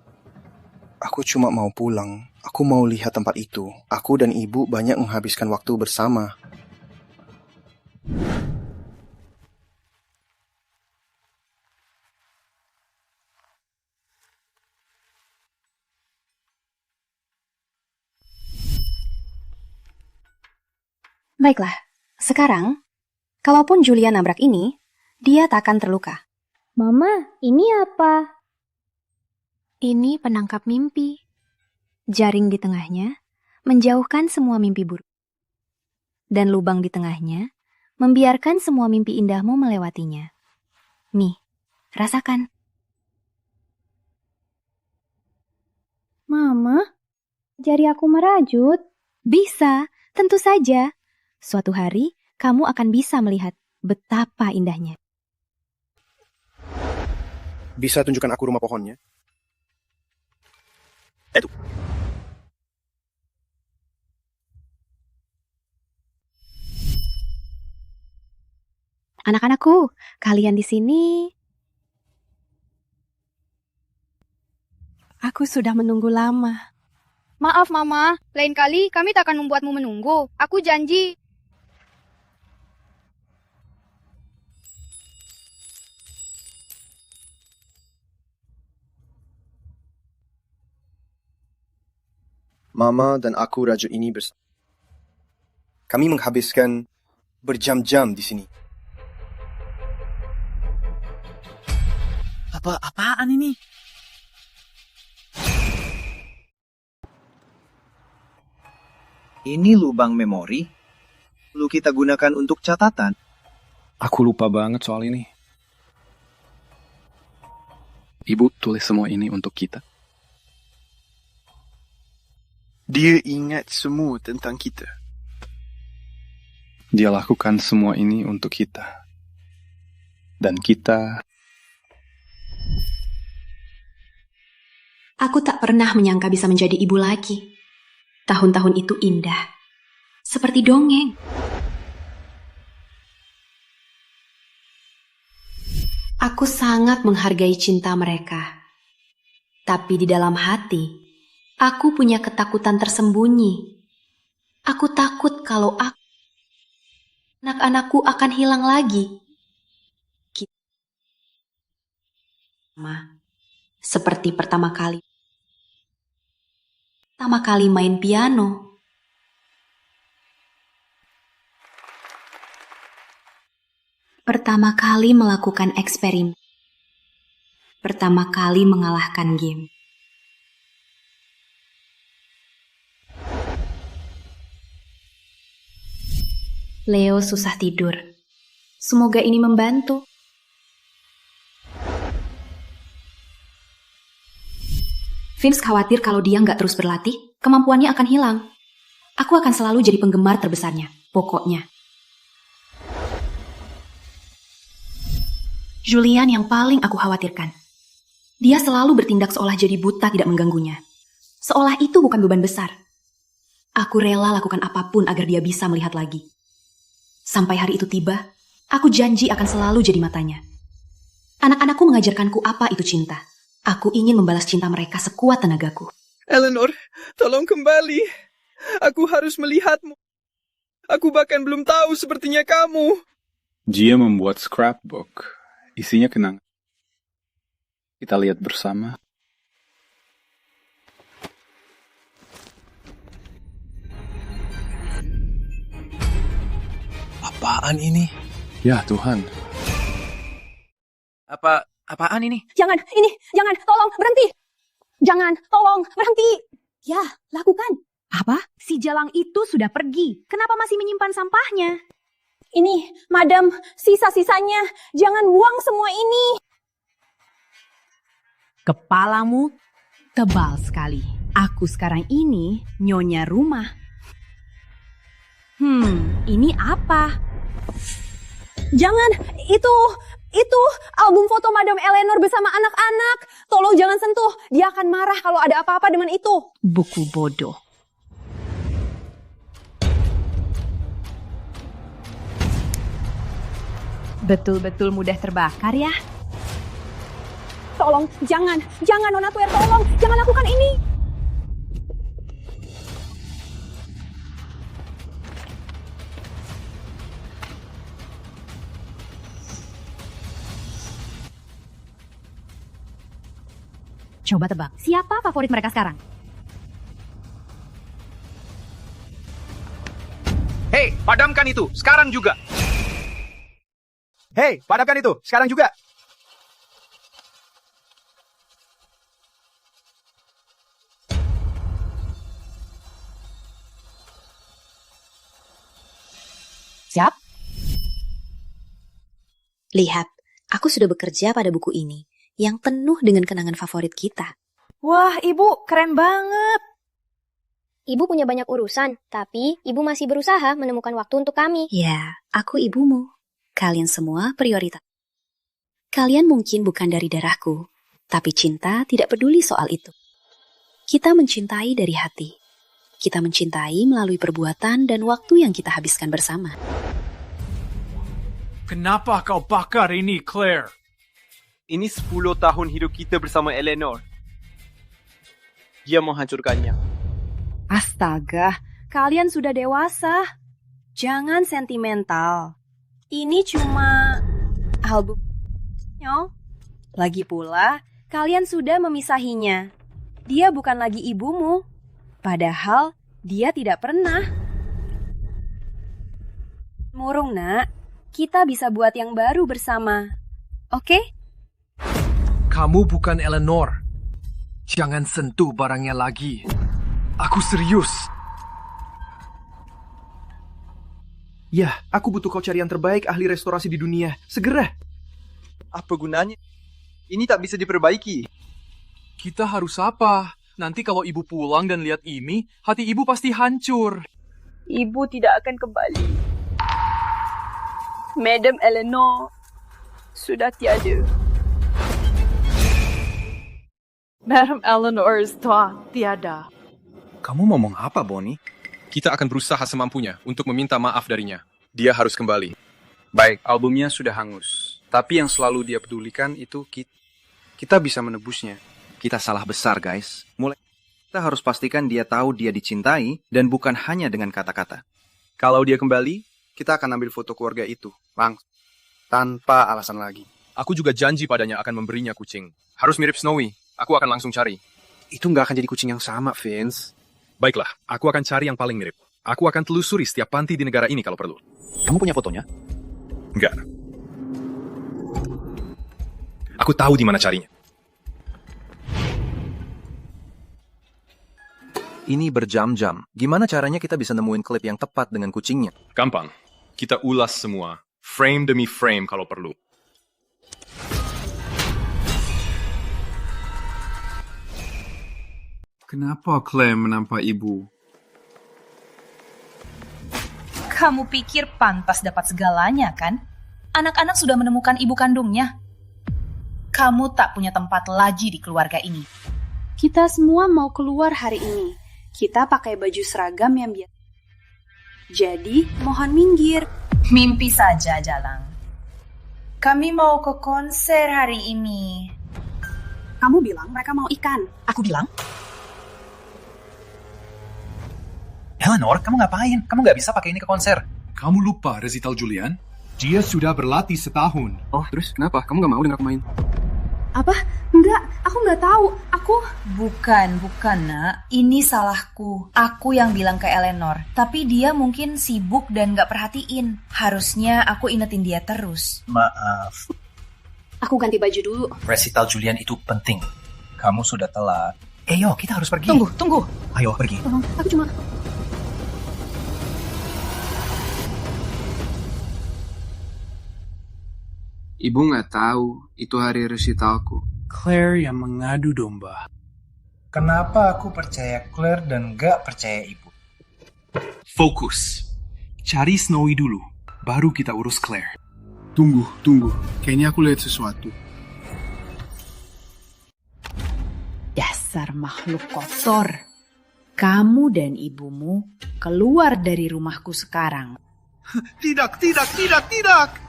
cuma mau pulang. Aku mau lihat tempat itu. Aku dan ibu banyak menghabiskan waktu bersama. Baiklah, sekarang, kalaupun Julia nabrak ini, dia tak akan terluka. Mama, ini apa? Ini penangkap mimpi. Jaring di tengahnya menjauhkan semua mimpi buruk. Dan lubang di tengahnya membiarkan semua mimpi indahmu melewatinya. Nih, rasakan. Mama, jari aku merajut. Bisa, tentu saja. Suatu hari, kamu akan bisa melihat betapa indahnya. Bisa tunjukkan aku rumah pohonnya? Itu. Anak-anakku, kalian di sini. Aku sudah menunggu lama. Maaf, Mama. Lain kali kami tak akan membuatmu menunggu. Aku janji. Mama dan aku rajut ini bersama. Kami menghabiskan berjam-jam di sini. Apaan ini? Ini lubang memori. Perlu kita gunakan untuk catatan. Aku lupa banget soal ini. Ibu tulis semua ini untuk kita. Dia ingat semua tentang kita. Dia lakukan semua ini untuk kita. Dan kita... Aku tak pernah menyangka bisa menjadi ibu lagi. Tahun-tahun itu indah. Seperti dongeng. Aku sangat menghargai cinta mereka. Tapi di dalam hati, aku punya ketakutan tersembunyi. Aku takut kalau anak-anakku akan hilang lagi. Seperti pertama kali main piano. Pertama kali melakukan eksperimen. Pertama kali mengalahkan game. Leo susah tidur. Semoga ini membantu. Vince khawatir kalau dia nggak terus berlatih, kemampuannya akan hilang. Aku akan selalu jadi penggemar terbesarnya, pokoknya. Julian yang paling aku khawatirkan. Dia selalu bertindak seolah jadi buta tidak mengganggunya. Seolah itu bukan beban besar. Aku rela lakukan apapun agar dia bisa melihat lagi. Sampai hari itu tiba, aku janji akan selalu jadi matanya. Anak-anakku mengajarkanku apa itu cinta. Aku ingin membalas cinta mereka sekuat tenagaku. Eleanor, tolong kembali. Aku harus melihatmu. Aku bahkan belum tahu sepertinya kamu. Dia membuat scrapbook. Isinya kenangan. Kita lihat bersama. Apaan ini? Ya Tuhan. Apaan ini? Jangan, tolong, berhenti. Jangan, tolong, berhenti. Ya, lakukan. Apa? Si Jalang itu sudah pergi. Kenapa masih menyimpan sampahnya? Ini, madam, sisa-sisanya. Jangan buang semua ini. Kepalamu tebal sekali. Aku sekarang ini nyonya rumah. Ini apa? Jangan, itu album foto Madam Eleanor bersama anak-anak. Tolong jangan sentuh, dia akan marah kalau ada apa-apa dengan itu. Buku bodoh. Betul-betul mudah terbakar ya? Tolong, jangan Nona Tuer, tolong, jangan lakukan ini. Coba tebak, siapa favorit mereka sekarang? Hei, padamkan itu, sekarang juga. Hei, padamkan itu, sekarang juga. Siap? Lihat, aku sudah bekerja pada buku ini, yang penuh dengan kenangan favorit kita. Wah, Ibu, keren banget. Ibu punya banyak urusan, tapi Ibu masih berusaha menemukan waktu untuk kami. Ya, aku ibumu. Kalian semua prioritas. Kalian mungkin bukan dari darahku, tapi cinta tidak peduli soal itu. Kita mencintai dari hati. Kita mencintai melalui perbuatan dan waktu yang kita habiskan bersama. Kenapa kau bakar ini, Claire? Ini 10 tahun hidup kita bersama Eleanor. Dia menghancurkannya. Astaga, kalian sudah dewasa. Jangan sentimental. Ini cuma album. Lagi pula, kalian sudah memisahinya. Dia bukan lagi ibumu. Padahal, dia tidak pernah. Murung, nak. Kita bisa buat yang baru bersama. Oke? Kamu bukan Eleanor. Jangan sentuh barangnya lagi. Aku serius. Ya, aku butuh kau cari yang terbaik ahli restorasi di dunia. Segera. Apa gunanya? Ini tak bisa diperbaiki. Kita harus apa? Nanti kalau ibu pulang dan lihat ini, hati ibu pasti hancur. Ibu tidak akan kembali. Madam Eleanor sudah tiada. Madam Eleanor telah tiada. Kamu ngomong apa, Bonnie? Kita akan berusaha semampunya untuk meminta maaf darinya. Dia harus kembali. Baik, albumnya sudah hangus. Tapi yang selalu dia pedulikan itu kita bisa menebusnya. Kita salah besar, guys. Kita harus pastikan dia tahu dia dicintai dan bukan hanya dengan kata-kata. Kalau dia kembali, kita akan ambil foto keluarga itu. Tanpa alasan lagi. Aku juga janji padanya akan memberinya kucing. Harus mirip Snowy. Aku akan langsung cari. Itu nggak akan jadi kucing yang sama, Vince. Baiklah, aku akan cari yang paling mirip. Aku akan telusuri setiap panti di negara ini kalau perlu. Kamu punya fotonya? Enggak. Aku tahu di mana carinya. Ini berjam-jam. Gimana caranya kita bisa nemuin klip yang tepat dengan kucingnya? Gampang. Kita ulas semua. Frame demi frame kalau perlu. Kenapa Claire menampak ibu? Kamu pikir pantas dapat segalanya, kan? Anak-anak sudah menemukan ibu kandungnya. Kamu tak punya tempat lagi di keluarga ini. Kita semua mau keluar hari ini. Kita pakai baju seragam yang biasa. Jadi, mohon minggir. Mimpi saja, Jalang. Kami mau ke konser hari ini. Kamu bilang mereka mau ikan. Aku bilang? Eleanor, kamu ngapain? Kamu nggak bisa pakai ini ke konser. Kamu lupa resital Julian? Dia sudah berlatih setahun. Oh, terus kenapa? Kamu nggak mau dengar aku main? Apa? Enggak, aku nggak tahu. Bukan, nak. Ini salahku. Aku yang bilang ke Eleanor. Tapi dia mungkin sibuk dan nggak perhatiin. Harusnya aku ingetin dia terus. Maaf. Aku ganti baju dulu. Resital Julian itu penting. Kamu sudah telat. Yo, kita harus pergi. Tunggu. Ayo, pergi. Tolong, aku cuma... Ibu nggak tahu itu hari resitalku. Claire yang mengadu domba. Kenapa aku percaya Claire dan gak percaya ibu? Fokus. Cari Snowy dulu, baru kita urus Claire. Tunggu. Kayaknya aku lihat sesuatu. Dasar makhluk kotor. Kamu dan ibumu keluar dari rumahku sekarang. Tidak.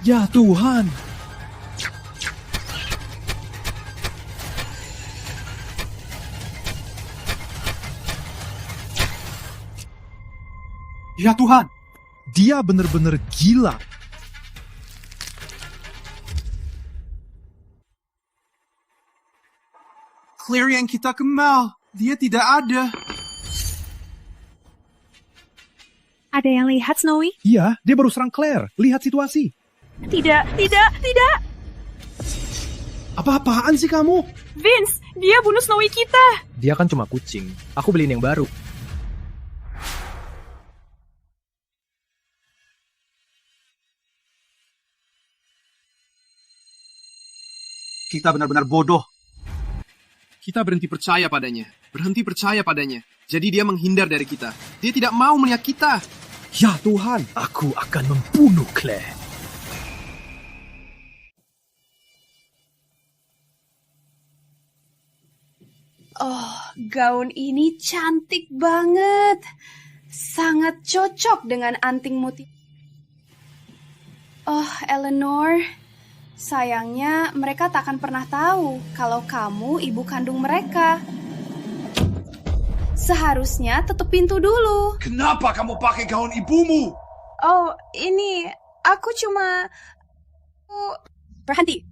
Ya Tuhan. Ya Tuhan, dia benar-benar gila. Claire yang kita kenal, dia tidak ada. Ada yang lihat Snowy? Iya, dia baru serang Claire. Lihat situasi. Tidak. Apa-apaan sih kamu? Vince, dia bunuh Snowy kita. Dia kan cuma kucing. Aku beliin yang baru. Kita benar-benar bodoh. Kita berhenti percaya padanya. Jadi dia menghindar dari kita. Dia tidak mau melihat kita. Ya Tuhan, aku akan membunuh Claire. Oh, gaun ini cantik banget. Sangat cocok dengan anting mutiara. Oh, Eleanor. Sayangnya mereka tak akan pernah tahu kalau kamu ibu kandung mereka. Seharusnya tutup pintu dulu. Kenapa kamu pakai gaun ibumu? Oh, ini aku cuma... Berhenti.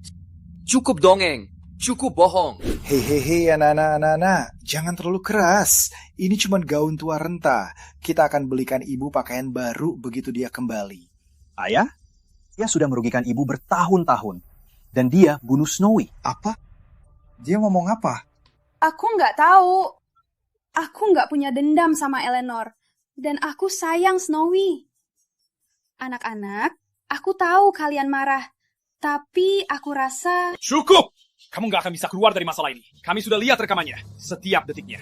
Cukup dongeng. Cukup bohong. Hehehe anak-anak, jangan terlalu keras. Ini cuma gaun tua renta. Kita akan belikan ibu pakaian baru begitu dia kembali. Ayah? Dia sudah merugikan ibu bertahun-tahun. Dan dia bunuh Snowy. Apa? Dia ngomong apa? Aku nggak tahu. Aku nggak punya dendam sama Eleanor. Dan aku sayang Snowy. Anak-anak, aku tahu kalian marah. Tapi aku rasa... Cukup! Kamu nggak akan bisa keluar dari masalah ini. Kami sudah lihat rekamannya. Setiap detiknya.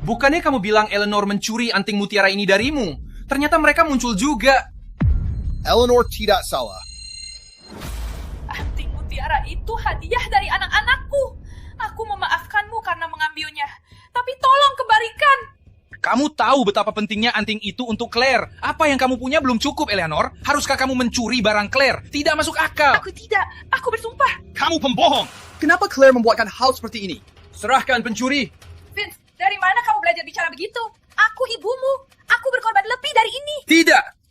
Bukannya kamu bilang Eleanor mencuri anting mutiara ini darimu? Ternyata mereka muncul juga. Eleanor tidak salah. Anting mutiara itu hadiah dari anak-anakku. Aku memaafkanmu karena mengambilnya. Tapi tolong kembalikan. Kamu tahu betapa pentingnya anting itu untuk Claire. Apa yang kamu punya belum cukup, Eleanor. Haruskah kamu mencuri barang Claire? Tidak masuk akal. Aku tidak. Aku bersumpah. Kamu pembohong. Kenapa Claire membuatkan hal seperti ini? Serahkan pencuri. Vince, dari mana kamu belajar bicara begitu? Aku ibumu. Aku berkorban lebih dari ini.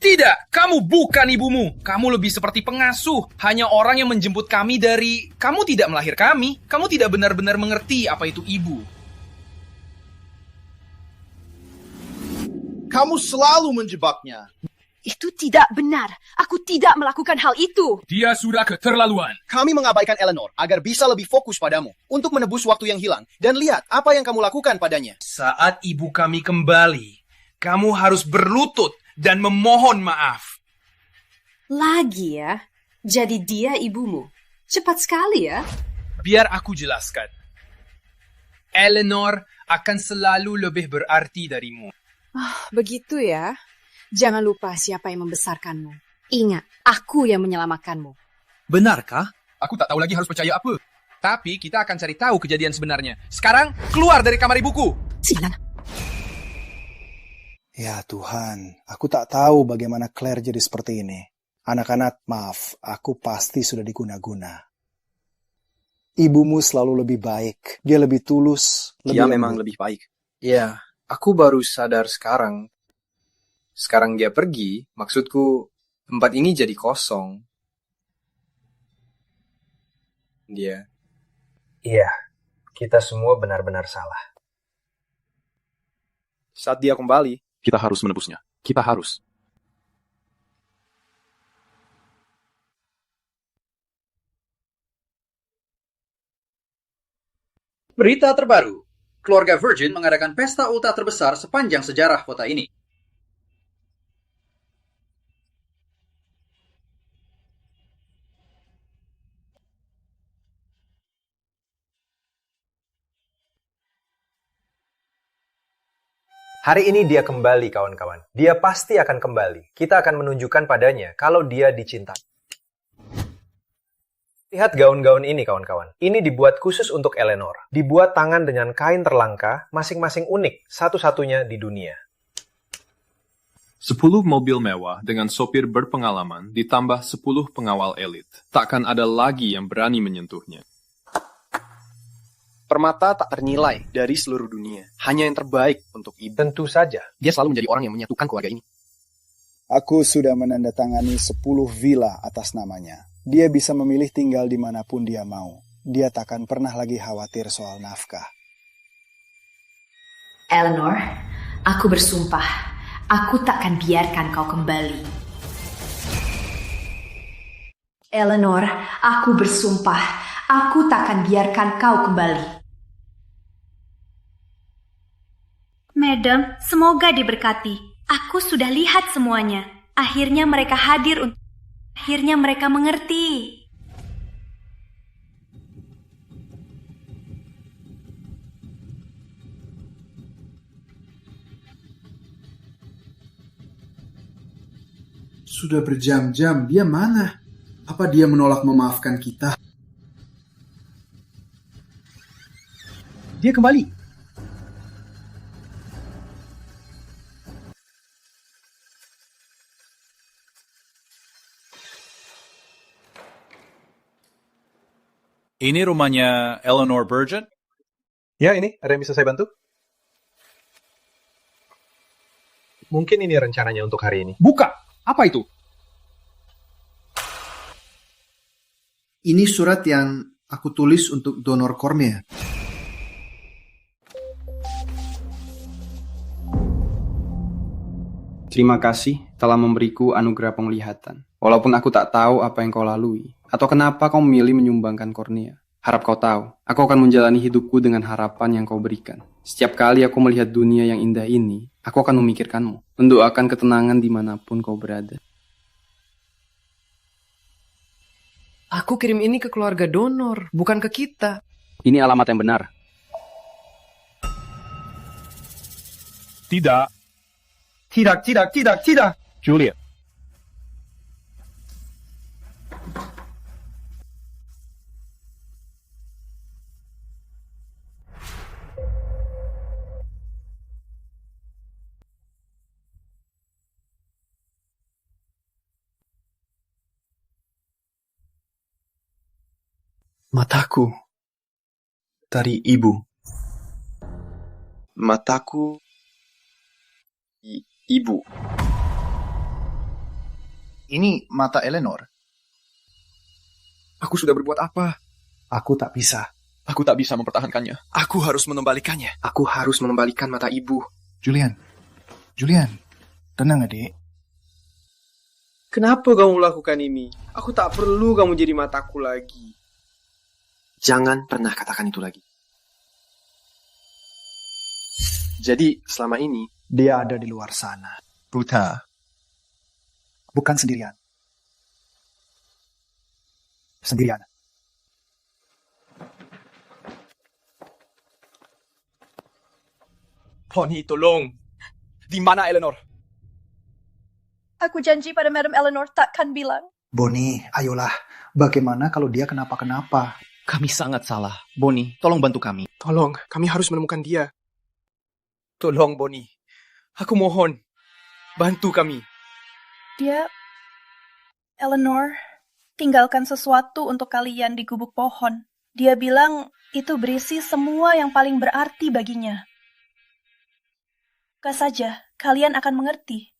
Tidak. Kamu bukan ibumu. Kamu lebih seperti pengasuh. Hanya orang yang menjemput kami dari... Kamu tidak melahir kami. Kamu tidak benar-benar mengerti apa itu ibu. Kamu selalu menjebaknya. Itu tidak benar. Aku tidak melakukan hal itu. Dia sudah keterlaluan. Kami mengabaikan Eleanor agar bisa lebih fokus padamu untuk menebus waktu yang hilang. Dan lihat apa yang kamu lakukan padanya. Saat ibu kami kembali, kamu harus berlutut dan memohon maaf. Lagi ya? Jadi dia ibumu. Cepat sekali ya. Biar aku jelaskan. Eleanor akan selalu lebih berarti darimu. Begitu ya. Jangan lupa siapa yang membesarkanmu. Ingat, aku yang menyelamatkanmu. Benarkah? Aku tak tahu lagi harus percaya apa. Tapi kita akan cari tahu kejadian sebenarnya. Sekarang, keluar dari kamar ibuku. Sialan. Ya Tuhan, aku tak tahu bagaimana Claire jadi seperti ini. Anak-anak, maaf, aku pasti sudah diguna-guna. Ibumu selalu lebih baik. Dia lebih tulus. Dia memang lebih baik. Ya, aku baru sadar sekarang. Sekarang dia pergi, maksudku tempat ini jadi kosong. Dia. Iya, kita semua benar-benar salah. Saat dia kembali, kita harus menebusnya. Kita harus. Berita terbaru. Keluarga Virgin mengadakan pesta ulta terbesar sepanjang sejarah kota ini. Hari ini dia kembali, kawan-kawan. Dia pasti akan kembali. Kita akan menunjukkan padanya kalau dia dicintai. Lihat gaun-gaun ini, kawan-kawan. Ini dibuat khusus untuk Eleanor. Dibuat tangan dengan kain terlangka, masing-masing unik, satu-satunya di dunia. 10 mobil mewah dengan sopir berpengalaman ditambah 10 pengawal elit. Takkan ada lagi yang berani menyentuhnya. permata tak ternilai dari seluruh dunia. Hanya yang terbaik untuk ibu. Tentu saja. Dia selalu menjadi orang yang menyatukan keluarga ini. Aku sudah menandatangani 10 villa atas namanya. Dia bisa memilih tinggal dimanapun dia mau. Dia takkan pernah lagi khawatir soal nafkah. Eleanor, aku bersumpah, aku takkan biarkan kau kembali. Eleanor, aku bersumpah, aku takkan biarkan kau kembali. Madam, semoga diberkati. Aku sudah lihat semuanya. Akhirnya mereka hadir untuk... Akhirnya mereka mengerti. Sudah berjam-jam, dia mana? Apa dia menolak memaafkan kita? Dia kembali. Ini rumahnya Eleanor Burgett? Ya, ini. Ada yang bisa saya bantu? Mungkin ini rencananya untuk hari ini. Buka! Apa itu? Ini surat yang aku tulis untuk donor kornea. Terima kasih telah memberiku anugerah penglihatan. Walaupun aku tak tahu apa yang kau lalui, atau kenapa kau memilih menyumbangkan kornea. Harap kau tahu, aku akan menjalani hidupku dengan harapan yang kau berikan. Setiap kali aku melihat dunia yang indah ini, aku akan memikirkanmu, mendoakan ketenangan dimanapun kau berada. Aku kirim ini ke keluarga donor, bukan ke kita. Ini alamat yang benar. Tidak. Tidak. Juliet. Mataku dari ibu. Mataku ibu. Ini mata Eleanor. Aku sudah berbuat apa? Aku tak bisa. Aku tak bisa mempertahankannya. Aku harus mengembalikannya. Aku harus mengembalikan mata ibu. Julian, Julian, tenang adik. Kenapa kamu lakukan ini? Aku tak perlu kamu jadi mataku lagi. Jangan pernah katakan itu lagi. Jadi, selama ini... Dia ada di luar sana. Buta. Bukan sendirian. Sendirian. Bonnie, tolong. Di mana Eleanor? Aku janji pada Madam Eleanor takkan bilang. Bonnie, ayolah. Bagaimana kalau dia kenapa-kenapa? Kami sangat salah. Bonnie, tolong bantu kami. Tolong, kami harus menemukan dia. Tolong, Bonnie. Aku mohon. Bantu kami. Dia... Eleanor, tinggalkan sesuatu untuk kalian di gubuk pohon. Dia bilang itu berisi semua yang paling berarti baginya. Buka saja, kalian akan mengerti.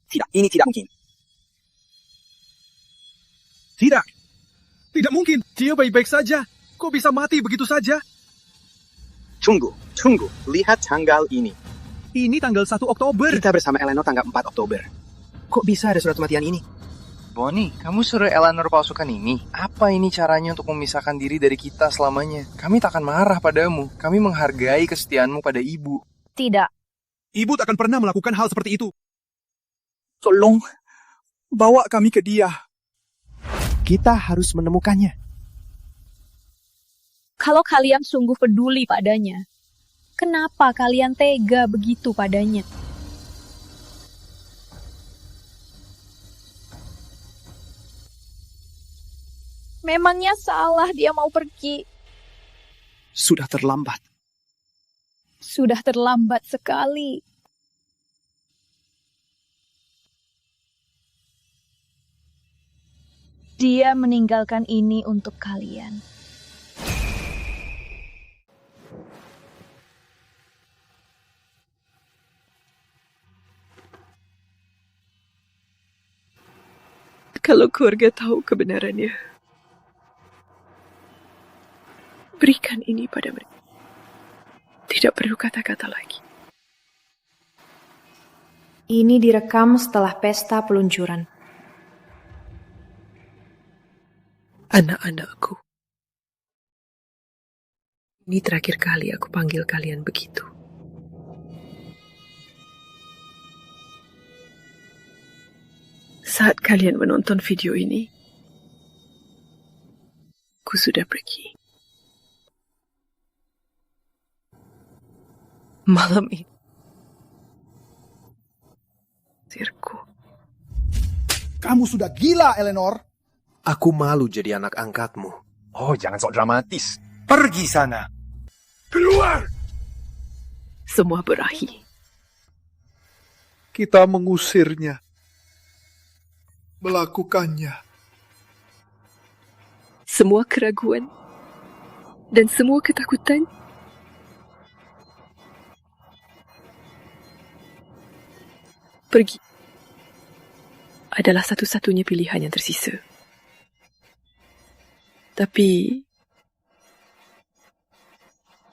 Tidak, ini tidak mungkin. Tidak. Tidak mungkin. Dia baik-baik saja. Kok bisa mati begitu saja? Tunggu. Lihat tanggal ini. Ini tanggal 1 Oktober. Kita bersama Eleanor tanggal 4 Oktober. Kok bisa ada surat kematian ini? Bonnie, kamu suruh Eleanor palsukan ini. Apa ini caranya untuk memisahkan diri dari kita selamanya? Kami takkan marah padamu. Kami menghargai kesetiaanmu pada ibu. Tidak. Ibu tak akan pernah melakukan hal seperti itu. Tolong, bawa kami ke dia. Kita harus menemukannya. Kalau kalian sungguh peduli padanya, kenapa kalian tega begitu padanya? Memangnya salah dia mau pergi? Sudah terlambat. Sudah terlambat sekali. Dia meninggalkan ini untuk kalian. Kalau keluarga tahu kebenarannya, berikan ini pada mereka. Tidak perlu kata-kata lagi. Ini direkam setelah pesta peluncuran. Anak-anakku, ini terakhir kali aku panggil kalian begitu. Saat kalian menonton video ini, aku sudah pergi. Malam ini, sirku. Kamu sudah gila, Eleanor. Aku malu jadi anak angkatmu. Oh, jangan sok dramatis. Pergi sana. Keluar! Semua berakhir. Kita mengusirnya. Melakukannya. Semua keraguan dan semua ketakutan pergi. Adalah satu-satunya pilihan yang tersisa. Tapi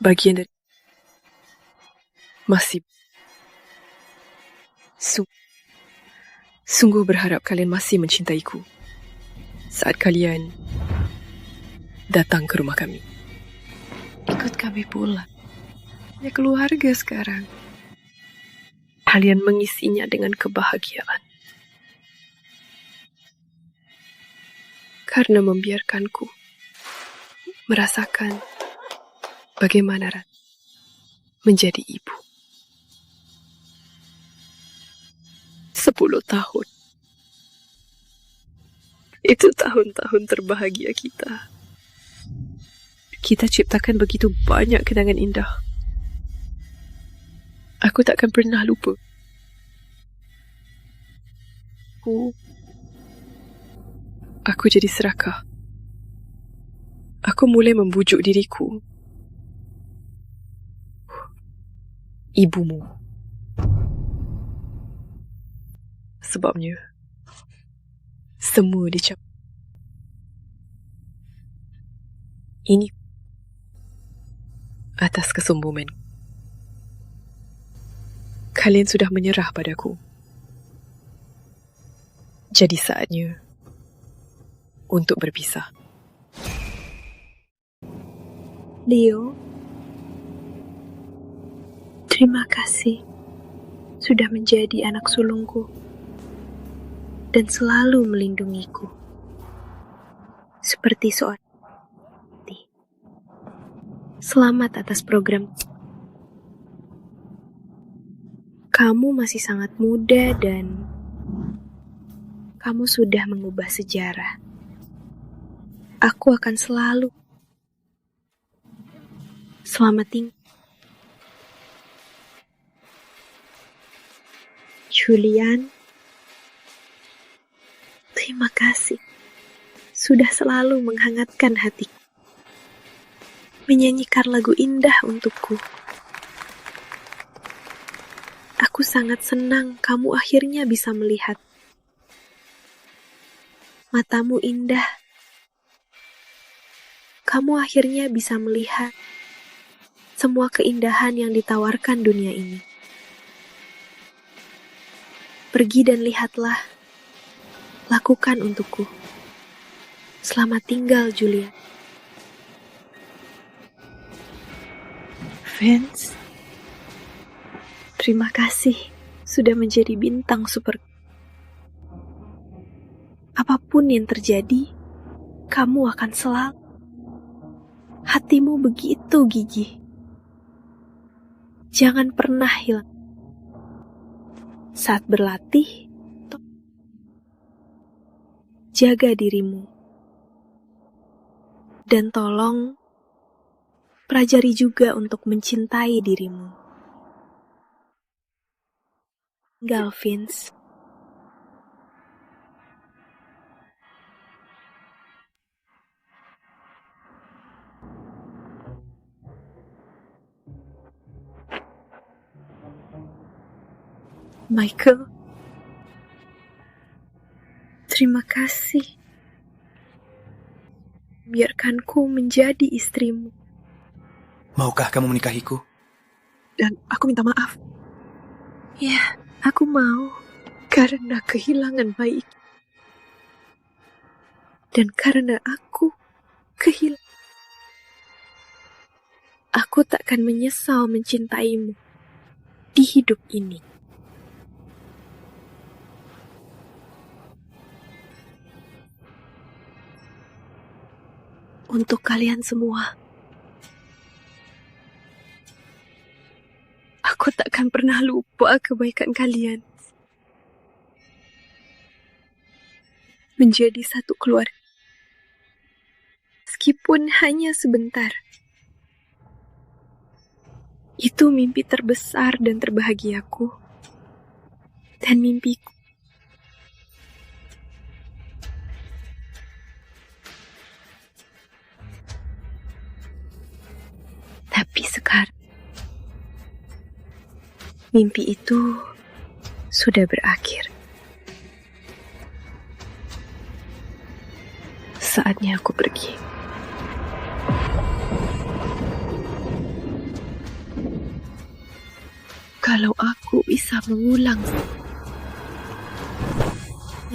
bagian dari masih sungguh berharap kalian masih mencintaiku saat kalian datang ke rumah kami. Ikut kami pulang. Ya, keluarga sekarang. Kalian mengisinya dengan kebahagiaan. Karena membiarkanku merasakan bagaimana menjadi ibu. 10 tahun. Itu tahun-tahun terbahagia kita. Kita ciptakan begitu banyak kenangan indah. Aku takkan pernah lupa. Aku jadi serakah Aku mulai membujuk diriku. Ibumu. Sebabnya, semua dicabut. Ini atas kesombongan. Kalian sudah menyerah padaku. Jadi saatnya untuk berpisah. Leo, terima kasih sudah menjadi anak sulungku dan selalu melindungiku. Seperti seorang. Selamat atas program. Kamu masih sangat muda dan kamu sudah mengubah sejarah. Aku akan selalu. Selamat tinggal. Julian, terima kasih sudah selalu menghangatkan hatiku. Menyanyikan lagu indah untukku. Aku sangat senang kamu akhirnya bisa melihat. Matamu indah. Kamu akhirnya bisa melihat semua keindahan yang ditawarkan dunia ini. Pergi dan lihatlah. Lakukan untukku. Selamat tinggal, Julia. Vince, terima kasih sudah menjadi bintang super. Apapun yang terjadi, kamu akan selalu. Hatimu begitu gigih. Jangan pernah hilang. Saat berlatih, jaga dirimu. Dan tolong pelajari juga untuk mencintai dirimu. Tinggal, Vince. Michael, terima kasih. Biarkanku menjadi istrimu. Maukah kamu menikahiku? Dan aku minta maaf. Ya, aku mau. Karena kehilangan bayi. Dan karena aku kehilangan. Aku takkan menyesal mencintaimu di hidup ini. Untuk kalian semua, aku takkan pernah lupa kebaikan kalian. Menjadi satu keluarga. Meskipun hanya sebentar. Itu mimpi terbesar dan terbahagiaku. Dan mimpiku. Tapi sekarang, mimpi itu sudah berakhir. Saatnya aku pergi. Kalau aku bisa mengulang,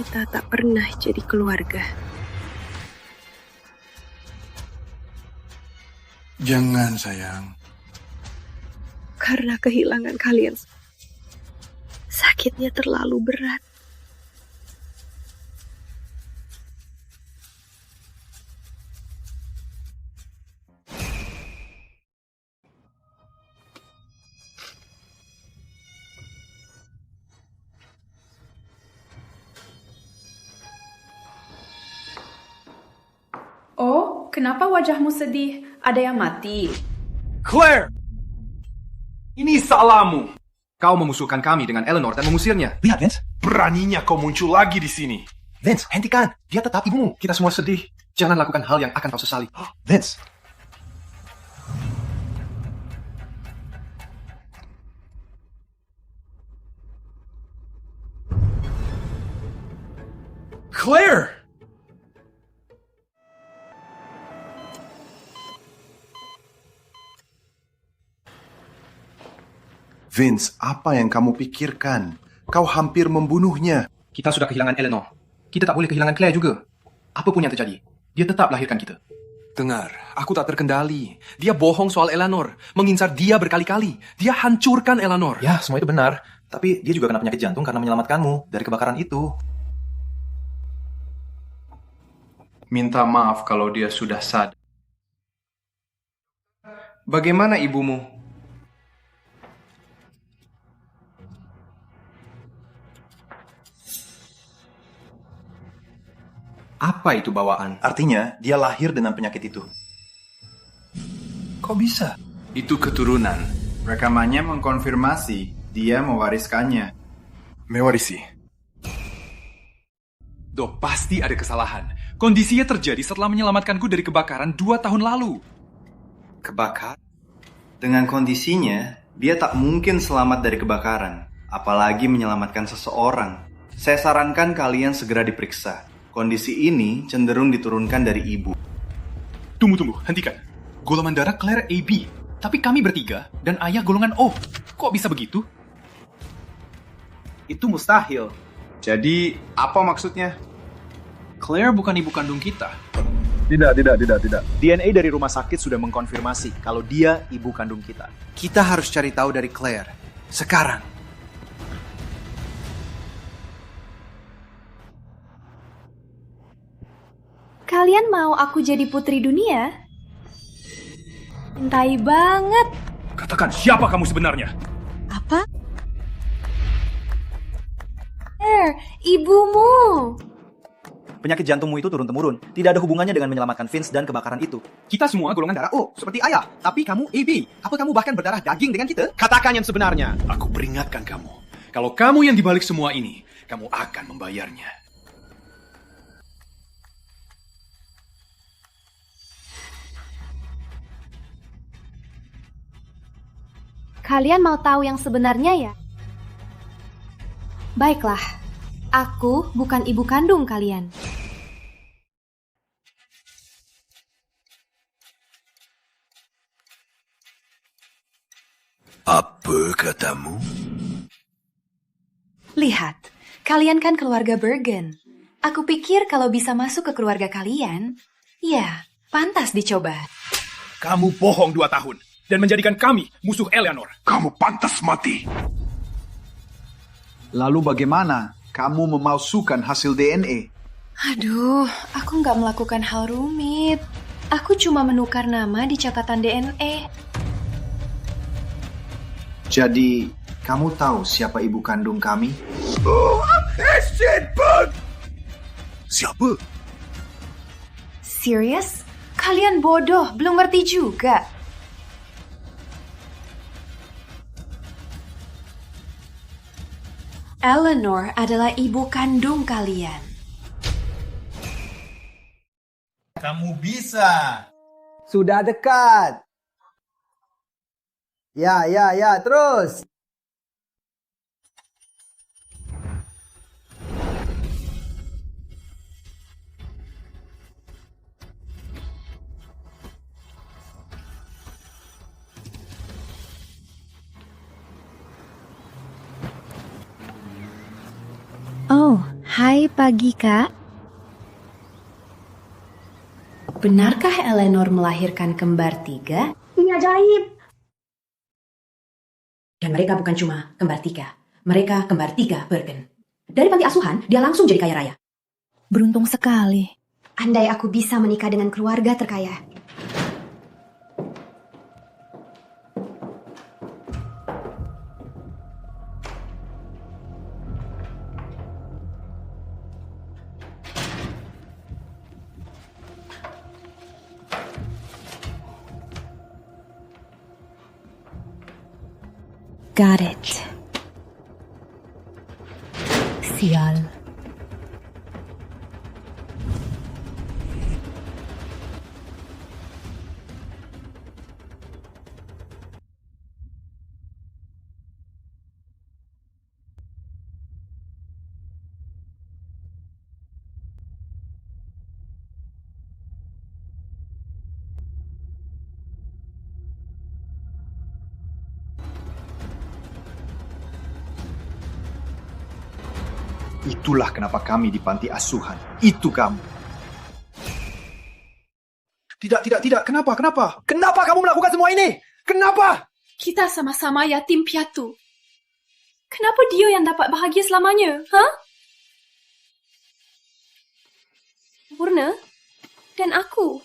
kita tak pernah jadi keluarga. Jangan, sayang. Karena kehilangan kalian, sakitnya terlalu berat. Oh, kenapa wajahmu sedih? Ada yang mati? Claire! Ini salahmu. Kau memusuhkan kami dengan Eleanor dan mengusirnya. Lihat, Vince. Beraninya kau muncul lagi di sini. Vince, hentikan. Dia tetap ibumu. Kita semua sedih. Jangan lakukan hal yang akan kau sesali. Vince. Claire! Vince, apa yang kamu pikirkan? Kau hampir membunuhnya. Kita sudah kehilangan Eleanor. Kita tak boleh kehilangan Claire juga. Apapun yang terjadi, dia tetap lahirkan kita. Dengar, aku tak terkendali. Dia bohong soal Eleanor, mengincar dia berkali-kali. Dia hancurkan Eleanor. Ya, semua itu benar. Tapi dia juga kena penyakit jantung karena menyelamatkanmu dari kebakaran itu. Minta maaf kalau dia sudah sadar. Bagaimana ibumu? Apa itu bawaan? Artinya, dia lahir dengan penyakit itu. Kok bisa? Itu keturunan. Rekamannya mengkonfirmasi dia mewariskannya. Mewarisi? Doh, pasti ada kesalahan. Kondisinya terjadi setelah menyelamatkanku dari kebakaran 2 tahun lalu. Kebakaran? Dengan kondisinya, dia tak mungkin selamat dari kebakaran. Apalagi menyelamatkan seseorang. Saya sarankan kalian segera diperiksa. Kondisi ini cenderung diturunkan dari ibu. Tunggu, hentikan. Golongan darah Claire AB. Tapi kami bertiga dan ayah golongan O. Kok bisa begitu? Itu mustahil. Jadi, apa maksudnya? Claire bukan ibu kandung kita. Tidak. DNA dari rumah sakit sudah mengkonfirmasi kalau dia ibu kandung kita. Kita harus cari tahu dari Claire. Sekarang. Kalian mau aku jadi putri dunia? Cintai banget. Katakan siapa kamu sebenarnya? Apa? Ibumu. Penyakit jantungmu itu turun-temurun. Tidak ada hubungannya dengan menyelamatkan Vince dan kebakaran itu. Kita semua golongan darah O, seperti ayah. Tapi kamu AB. Apa kamu bahkan berdarah daging dengan kita? Katakan yang sebenarnya. Aku peringatkan kamu. Kalau kamu yang dibalik semua ini, kamu akan membayarnya. Kalian mau tahu yang sebenarnya ya? Baiklah, aku bukan ibu kandung kalian. Apa katamu? Lihat, kalian kan keluarga Bergen. Aku pikir kalau bisa masuk ke keluarga kalian, ya, pantas dicoba. Kamu bohong 2 tahun. Dan menjadikan kami musuh Eleanor. Kamu pantas mati. Lalu bagaimana kamu memalsukan hasil DNA? Aduh, aku nggak melakukan hal rumit. Aku cuma menukar nama di catatan DNA. Jadi, kamu tahu siapa ibu kandung kami? Siapa? Serius? Kalian bodoh, belum ngerti juga. Eleanor adalah ibu kandung kalian. Kamu bisa. Sudah dekat. Ya, terus. Oh, hai pagi kak. Benarkah Eleanor melahirkan kembar 3? Ini ajaib. Dan mereka bukan cuma kembar 3. Mereka kembar 3 Bergen. Dari panti asuhan, dia langsung jadi kaya raya. Beruntung sekali. Andai aku bisa menikah dengan keluarga terkaya. Got it. Sial. Itulah kenapa kami di panti asuhan. Itu kamu. Tidak. Kenapa? Kenapa kamu melakukan semua ini? Kenapa? Kita sama-sama yatim piatu. Kenapa dia yang dapat bahagia selamanya? Purna? Dan aku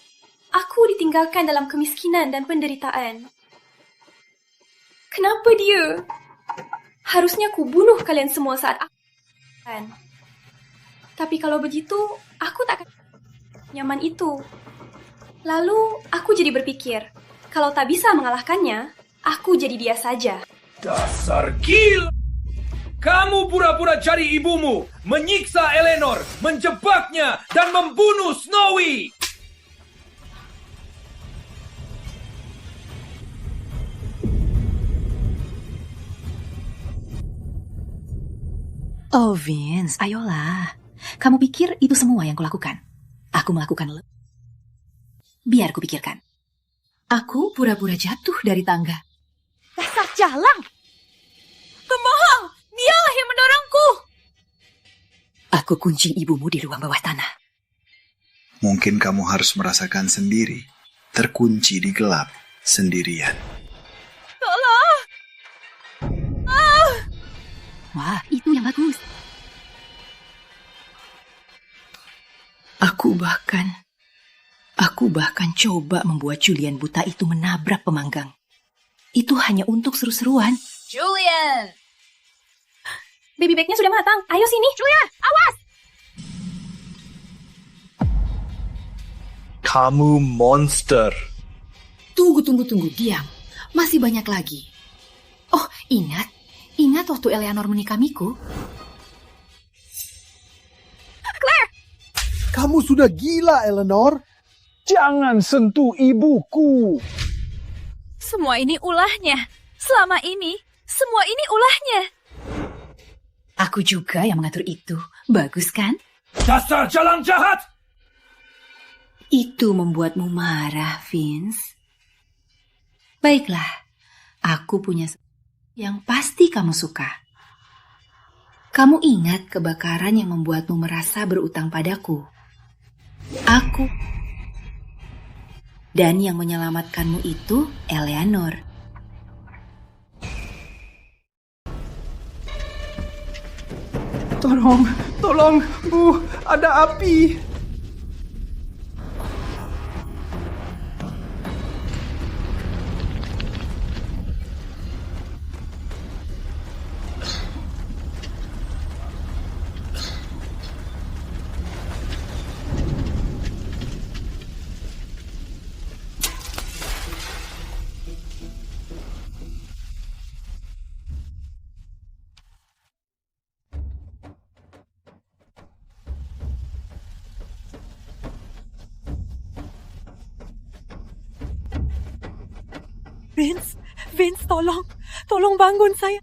ditinggalkan dalam kemiskinan dan penderitaan. Kenapa dia? Harusnya aku bunuh kalian semua saat aku kan. Tapi kalau begitu, aku tak akan nyaman itu. Lalu aku jadi berpikir, kalau tak bisa mengalahkannya, aku jadi dia saja. Dasar gila! Kamu pura-pura cari ibumu, menyiksa Eleanor, menjebaknya, dan membunuh Snowy! Oh Vince, ayolah. Kamu pikir itu semua yang kulakukan? Aku melakukan biar kupikirkan. Aku pura-pura jatuh dari tangga. Dasar jalang! Pembohong! Dialah yang mendorongku! Aku kunci ibumu di ruang bawah tanah. Mungkin kamu harus merasakan sendiri. Terkunci di gelap, sendirian. Tolong! Wah, itu yang bagus. Aku bahkan coba membuat Julian buta itu menabrak pemanggang. Itu hanya untuk seru-seruan. Julian! Baby bagnya sudah matang. Ayo sini. Julian, awas! Kamu monster. Tunggu. Diam. Masih banyak lagi. Oh, ingat waktu Eleanor menikamiku? Claire! Kamu sudah gila, Eleanor. Jangan sentuh ibuku. Semua ini ulahnya. Selama ini, semua ini ulahnya. Aku juga yang mengatur itu. Bagus kan? Dasar jalan jahat! Itu membuatmu marah, Vince. Baiklah, aku punya yang pasti kamu suka. Kamu ingat kebakaran yang membuatmu merasa berutang padaku? Aku. Dan yang menyelamatkanmu itu Eleanor. Tolong, Bu, ada api. Vince, tolong bangun saya.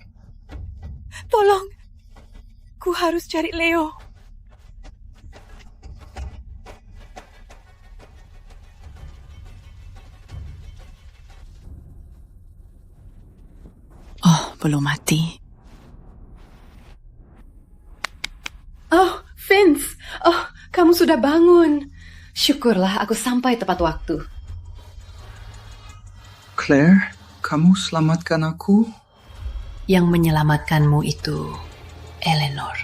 Tolong, ku harus cari Leo. Oh, belum mati. Oh, Vince. Oh, kamu sudah bangun. Syukurlah aku sampai tepat waktu. Claire, kamu selamatkan aku? Yang menyelamatkanmu itu Eleanor.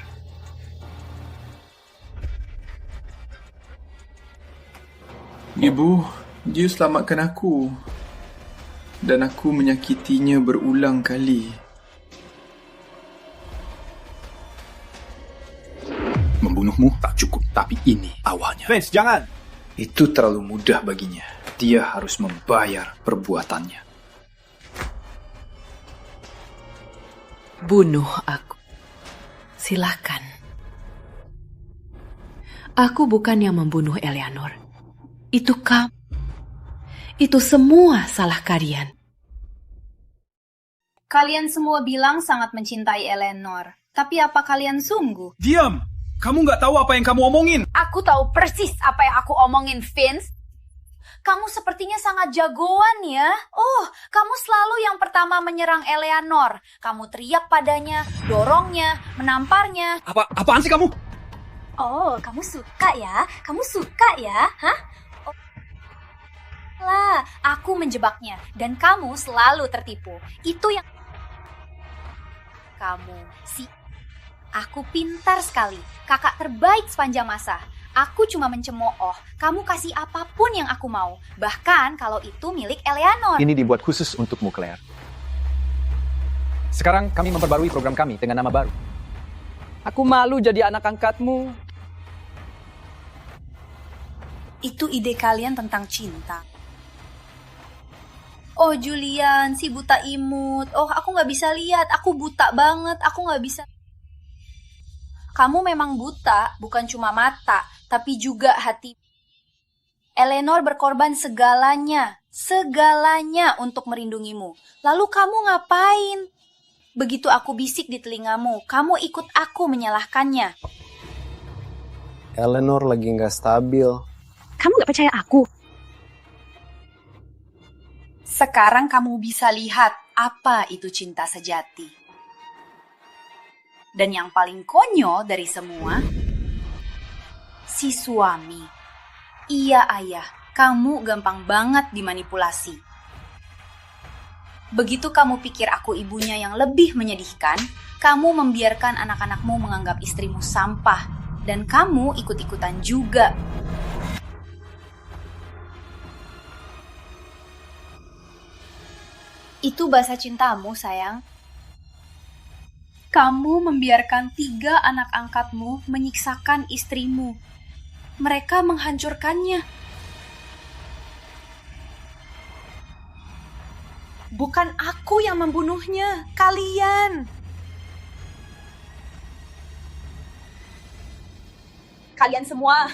Ibu, dia selamatkan aku. Dan aku menyakitinya berulang kali. Membunuhmu tak cukup, tapi ini awalnya. Vince, jangan! Itu terlalu mudah baginya. Dia harus membayar perbuatannya. Bunuh aku. Silakan. Aku bukan yang membunuh Eleanor. Itu kamu. Itu semua salah kalian. Kalian semua bilang sangat mencintai Eleanor. Tapi apa kalian sungguh? Diam! Kamu nggak tahu apa yang kamu omongin. Aku tahu persis apa yang aku omongin, Vince. kamu sepertinya sangat jagoan ya. Oh, kamu selalu yang pertama menyerang Eleanor. Kamu teriak padanya, dorongnya, menamparnya. Apaan sih kamu? Oh, kamu suka ya? Kamu suka ya? Hah? Oh. Lah, aku menjebaknya dan kamu selalu tertipu. Itu yang kamu si aku pintar sekali. Kakak terbaik sepanjang masa. Aku cuma mencemooh. Kamu kasih apapun yang aku mau. Bahkan kalau itu milik Eleanor. Ini dibuat khusus untukmu, Claire. Sekarang kami memperbarui program kami dengan nama baru. Aku malu jadi anak angkatmu. Itu ide kalian tentang cinta. Oh Julian, si buta imut. Oh aku gak bisa lihat. Aku buta banget. Aku gak bisa. Kamu memang buta, bukan cuma mata, tapi juga hati. Eleanor berkorban segalanya untuk merindungimu. Lalu kamu ngapain? Begitu aku bisik di telingamu, kamu ikut aku menyalahkannya. Eleanor lagi nggak stabil. Kamu nggak percaya aku? Sekarang kamu bisa lihat apa itu cinta sejati. Dan yang paling konyol dari semua, si suami. Iya ayah, kamu gampang banget dimanipulasi. Begitu kamu pikir aku ibunya yang lebih menyedihkan, kamu membiarkan anak-anakmu menganggap istrimu sampah. Dan kamu ikut-ikutan juga. Itu bahasa cintamu, sayang. Kamu membiarkan 3 anak angkatmu menyiksakan istrimu. Mereka menghancurkannya. Bukan aku yang membunuhnya, kalian. Kalian semua.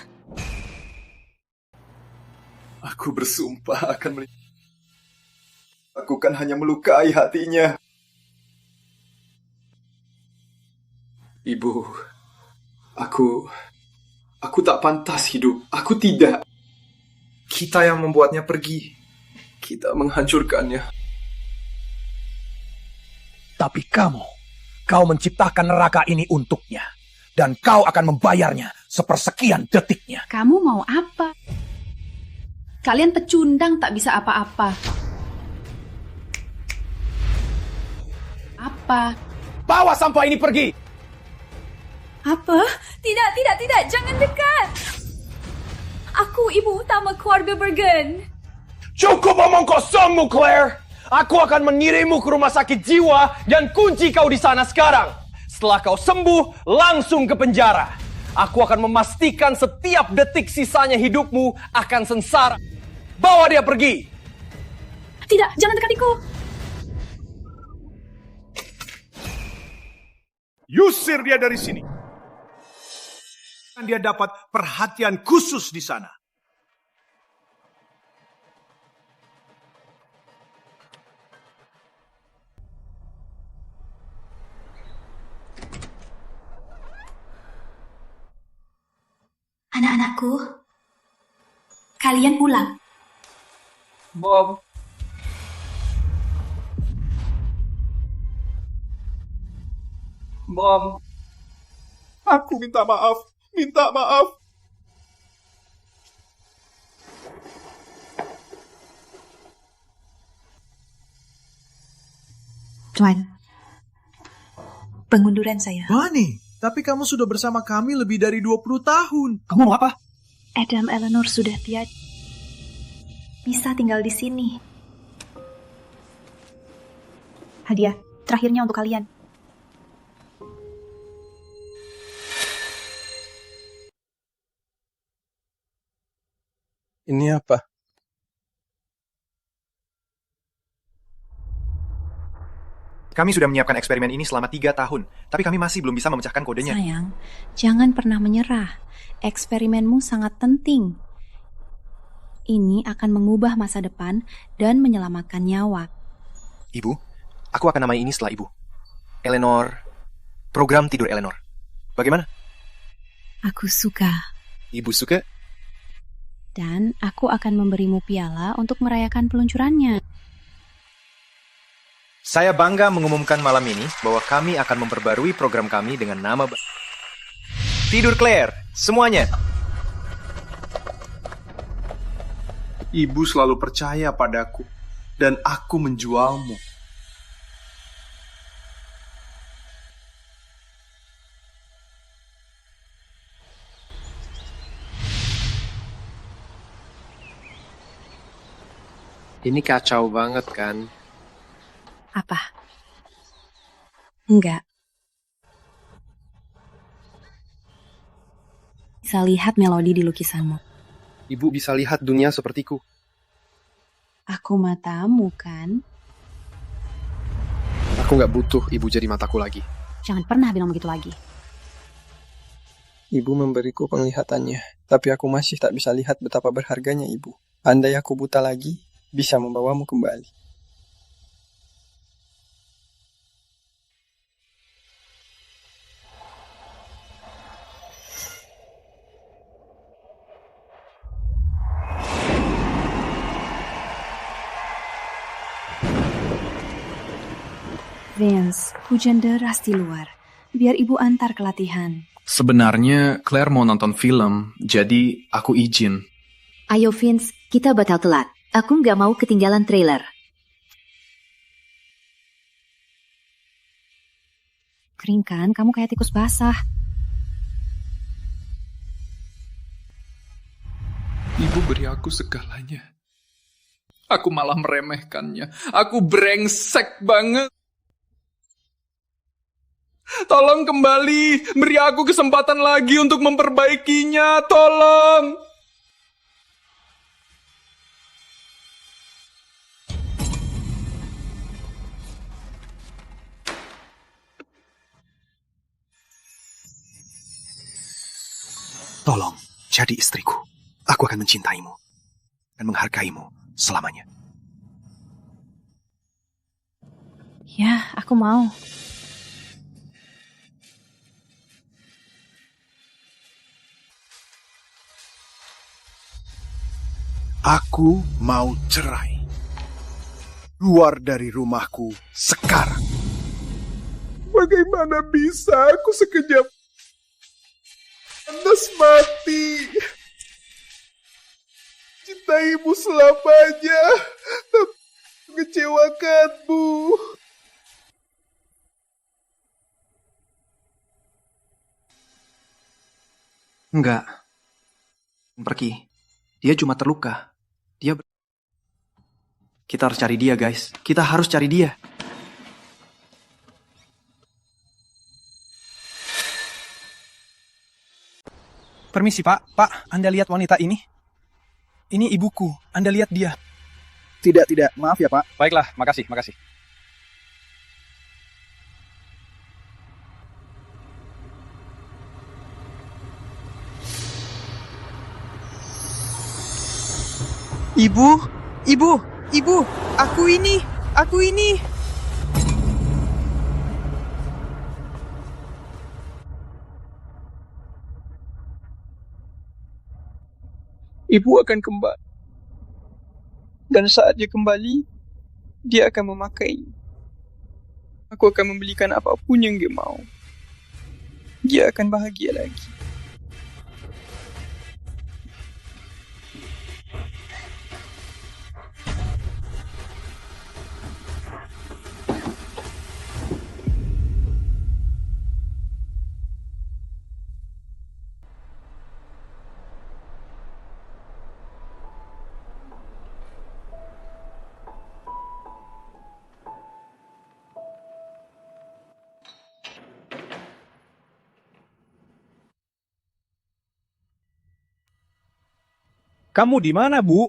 Aku bersumpah akan Aku kan hanya melukai hatinya. Ibu, aku tak pantas hidup. Aku tidak. Kita yang membuatnya pergi. Kita menghancurkannya. Tapi kau menciptakan neraka ini untuknya. Dan kau akan membayarnya sepersekian detiknya. Kamu mau apa? Kalian pecundang tak bisa apa-apa. Apa? Bawa sampah ini pergi! Apa? Tidak, jangan dekat. Aku ibu utama keluarga Bergen. Cukup omong kosongmu, Claire. Aku akan mengirimmu ke rumah sakit jiwa dan kunci kau di sana sekarang. Setelah kau sembuh, langsung ke penjara. Aku akan memastikan setiap detik sisanya hidupmu akan sengsara. Bawa dia pergi. Tidak, jangan dekatiku. Usir dia dari sini. Dia dapat perhatian khusus di sana. Anak-anakku, kalian pulang. Bob. Aku minta maaf. Tuan, pengunduran saya. Bunny, tapi kamu sudah bersama kami lebih dari 20 tahun. Kamu mau apa? Adam Eleanor sudah tiada. Bisa tinggal di sini. Hadiah terakhirnya untuk kalian. Ini apa? Kami sudah menyiapkan eksperimen ini selama 3 tahun, tapi kami masih belum bisa memecahkan kodenya. Sayang, jangan pernah menyerah. Eksperimenmu sangat penting. Ini akan mengubah masa depan dan menyelamatkan nyawa. Ibu, aku akan namai ini setelah Ibu. Eleanor, program tidur Eleanor. Bagaimana? Aku suka. Ibu suka? Dan aku akan memberimu piala untuk merayakan peluncurannya. Saya bangga mengumumkan malam ini bahwa kami akan memperbarui program kami dengan nama Tidur Claire, semuanya. Ibu selalu percaya padaku, dan aku menjualmu. Ini kacau banget kan? Apa? Enggak. Bisa lihat melodi di lukisanmu. Ibu bisa lihat dunia sepertiku. Aku matamu kan? Aku nggak butuh ibu jadi mataku lagi. Jangan pernah bilang begitu lagi. Ibu memberiku penglihatannya, tapi aku masih tak bisa lihat betapa berharganya ibu. Andai aku buta lagi, bisa membawamu kembali. Vince, hujan deras di luar. Biar ibu antar ke latihan. Sebenarnya Claire mau nonton film, jadi aku izin. Ayo Vince, kita batal telat. Aku nggak mau ketinggalan trailer. Kering kan? Kamu kayak tikus basah. Ibu beri aku segalanya. Aku malah meremehkannya. Aku brengsek banget. Tolong kembali, beri aku kesempatan lagi untuk memperbaikinya, tolong. Tolong, jadi istriku. Aku akan mencintaimu dan menghargaimu selamanya. Ya, aku mau. Aku mau cerai. Keluar dari rumahku sekarang. Bagaimana bisa aku sekejap lantas mati? Cintaimu selamanya, tapi mengecewakanmu. Enggak. Pergi. Dia cuma terluka. Kita harus cari dia, guys. Kita harus cari dia. Permisi, Pak. Pak, Anda lihat wanita ini? Ini ibuku. Anda lihat dia. Tidak. Maaf ya, Pak. Baiklah, makasih. Ibu, aku ini. Ibu akan kembali. Dan saat dia kembali, dia akan memakai. Aku akan membelikan apapun yang dia mau. Dia akan bahagia lagi. Kamu di mana, Bu?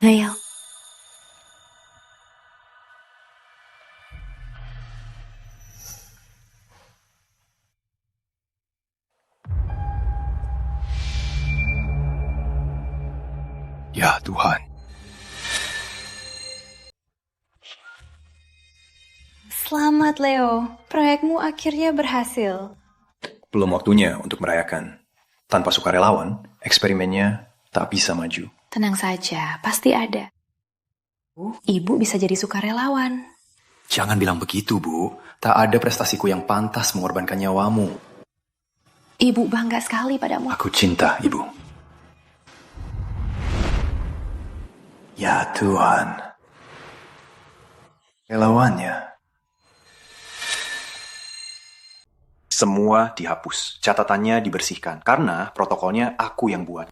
Ayo. Ya Tuhan. Selamat Leo, proyekmu akhirnya berhasil. Belum waktunya untuk merayakan. Tanpa sukarelawan, eksperimennya tak bisa maju. Tenang saja, pasti ada. Ibu bisa jadi sukarelawan. Jangan bilang begitu, Bu. Tak ada prestasiku yang pantas mengorbankan nyawamu. Ibu bangga sekali padamu. Aku cinta Ibu. Ya Tuhan. Relawannya. Semua dihapus, catatannya dibersihkan, karena protokolnya aku yang buat.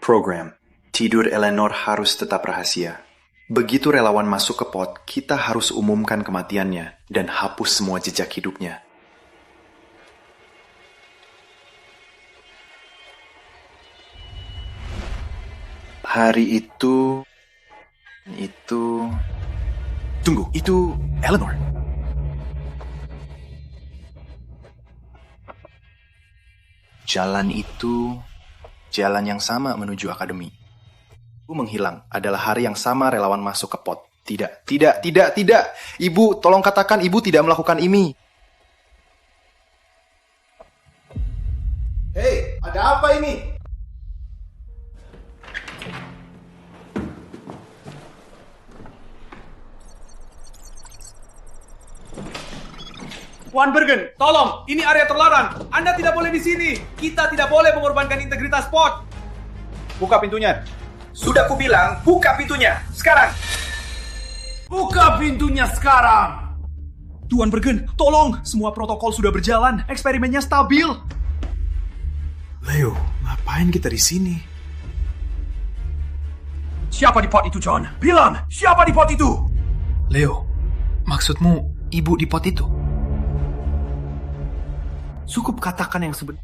Program, tidur Eleanor harus tetap rahasia. Begitu relawan masuk ke pot, kita harus umumkan kematiannya dan hapus semua jejak hidupnya. Hari itu... Tunggu, itu Eleanor. Jalan itu, jalan yang sama menuju akademi. Ibu menghilang adalah hari yang sama relawan masuk ke pot. Tidak. Ibu, tolong katakan ibu tidak melakukan ini. Hei, ada apa ini? Tuan Bergen, tolong, ini area terlarang. Anda tidak boleh di sini. Kita tidak boleh mengorbankan integritas pot. Buka pintunya. Sudah kubilang, buka pintunya. Sekarang. Buka pintunya sekarang. Tuan Bergen, tolong. Semua protokol sudah berjalan. Eksperimennya stabil. Leo, ngapain kita di sini? Siapa di pot itu, John? Bilang, siapa di pot itu? Leo, maksudmu ibu di pot itu? Cukup katakan yang sebenarnya.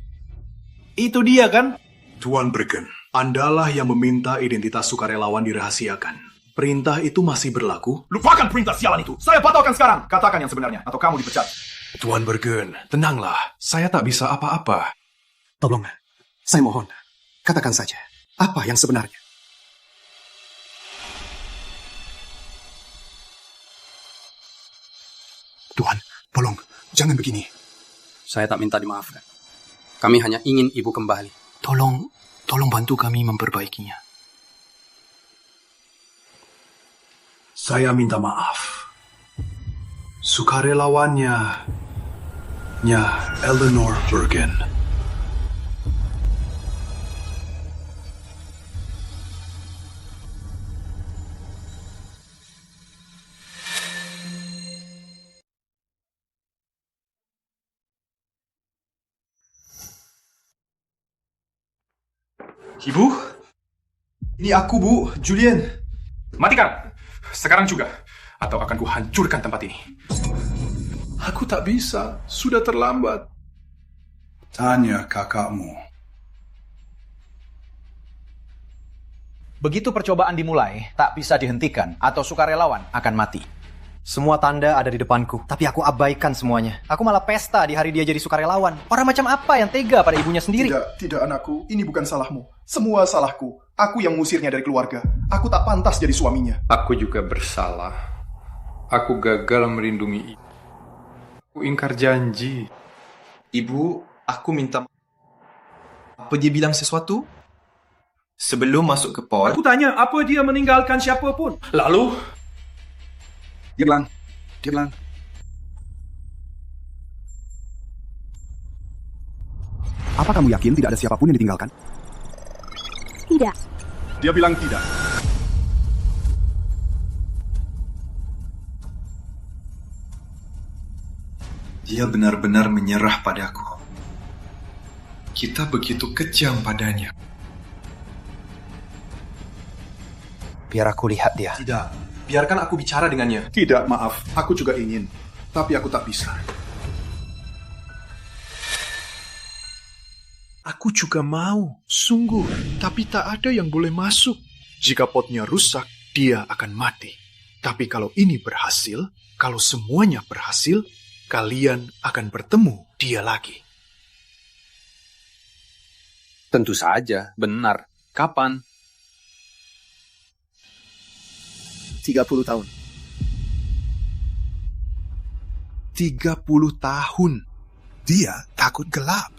Itu dia kan? Tuan Bergen, Andalah yang meminta identitas sukarelawan dirahasiakan. Perintah itu masih berlaku? Lupakan perintah sialan itu. Saya batalkan sekarang. Katakan yang sebenarnya, atau kamu dipecat. Tuan Bergen, tenanglah. Saya tak bisa apa-apa. Tolong, saya mohon. Katakan saja, apa yang sebenarnya? Tuhan, tolong, jangan begini. Saya tak minta dimaafkan. Kami hanya ingin ibu kembali. Tolong bantu kami memperbaikinya. Saya minta maaf. Sukarelawannya Eleanor Bergen. Ibu? Ini aku, Bu. Julien. Matikan. Sekarang juga. Atau akan kuhancurkan tempat ini. Aku tak bisa. Sudah terlambat. Tanya kakakmu. Begitu percobaan dimulai, tak bisa dihentikan atau sukarelawan akan mati. Semua tanda ada di depanku, tapi aku abaikan semuanya. Aku malah pesta di hari dia jadi sukarelawan. Orang macam apa yang tega pada ibunya sendiri? Tidak anakku, ini bukan salahmu. Semua salahku. Aku yang mengusirnya dari keluarga. Aku tak pantas jadi suaminya. Aku juga bersalah. Aku gagal melindungi ibu. Aku ingkar janji. Ibu, aku minta. Apa dia bilang sesuatu? Sebelum masuk ke pot. Aku tanya, apa dia meninggalkan siapapun? Lalu? Dia bilang. Apa kamu yakin tidak ada siapapun yang ditinggalkan? Tidak. Dia bilang tidak. Dia benar-benar menyerah padaku. Kita begitu kejam padanya. Biar aku lihat dia. Tidak. Biarkan aku bicara dengannya. Tidak, maaf. Aku juga ingin. Tapi aku tak bisa. Aku juga mau, sungguh. Tapi tak ada yang boleh masuk. Jika potnya rusak, dia akan mati. Tapi kalau ini berhasil, kalau semuanya berhasil, kalian akan bertemu dia lagi. Tentu saja, benar. Kapan? 30 tahun. 30 tahun. Dia takut gelap.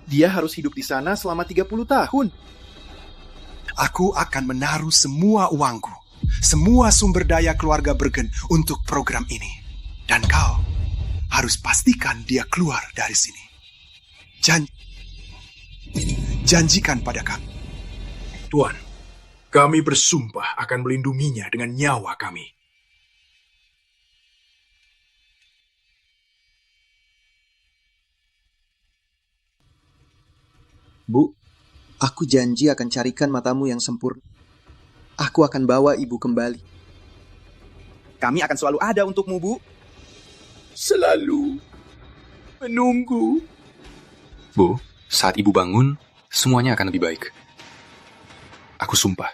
Dia harus hidup di sana selama 30 tahun. Aku akan menaruh semua uangku, semua sumber daya keluarga Bergen untuk program ini. Dan kau harus pastikan dia keluar dari sini. Janjikan pada kami. Tuan, kami bersumpah akan melindunginya dengan nyawa kami. Bu, aku janji akan carikan matamu yang sempurna. Aku akan bawa ibu kembali. Kami akan selalu ada untukmu, Bu. Selalu menunggu. Bu, saat ibu bangun, semuanya akan lebih baik. Aku sumpah.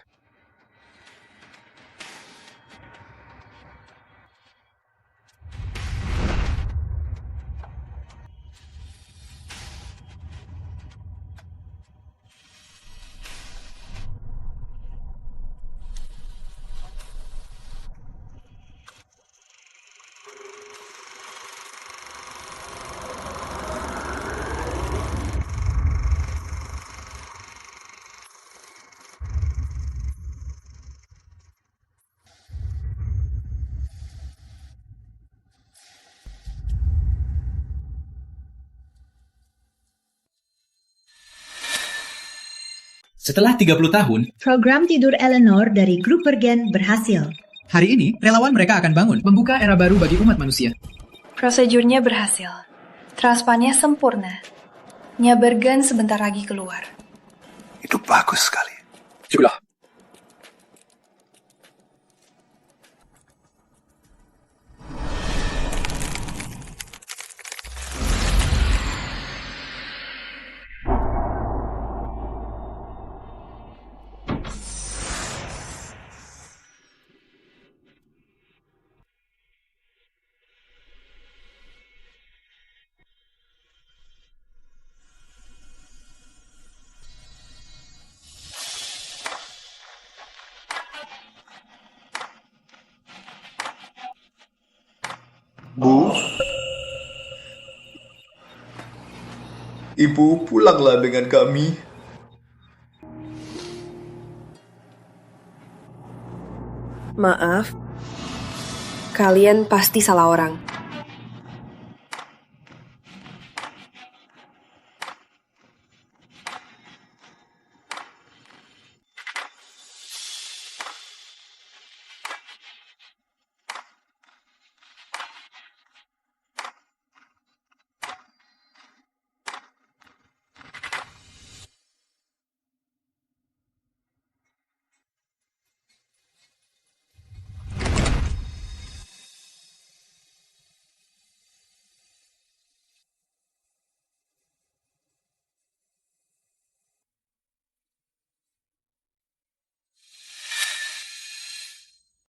Setelah 30 tahun, program tidur Eleanor dari grup Bergen berhasil. hari ini relawan mereka akan bangun, membuka era baru bagi umat manusia. Prosedurnya berhasil. Transpannya sempurna. Nya Bergen sebentar lagi keluar. Itu bagus sekali. Syukurlah. Bu, Ibu pulanglah dengan kami. Maaf, kalian pasti salah orang.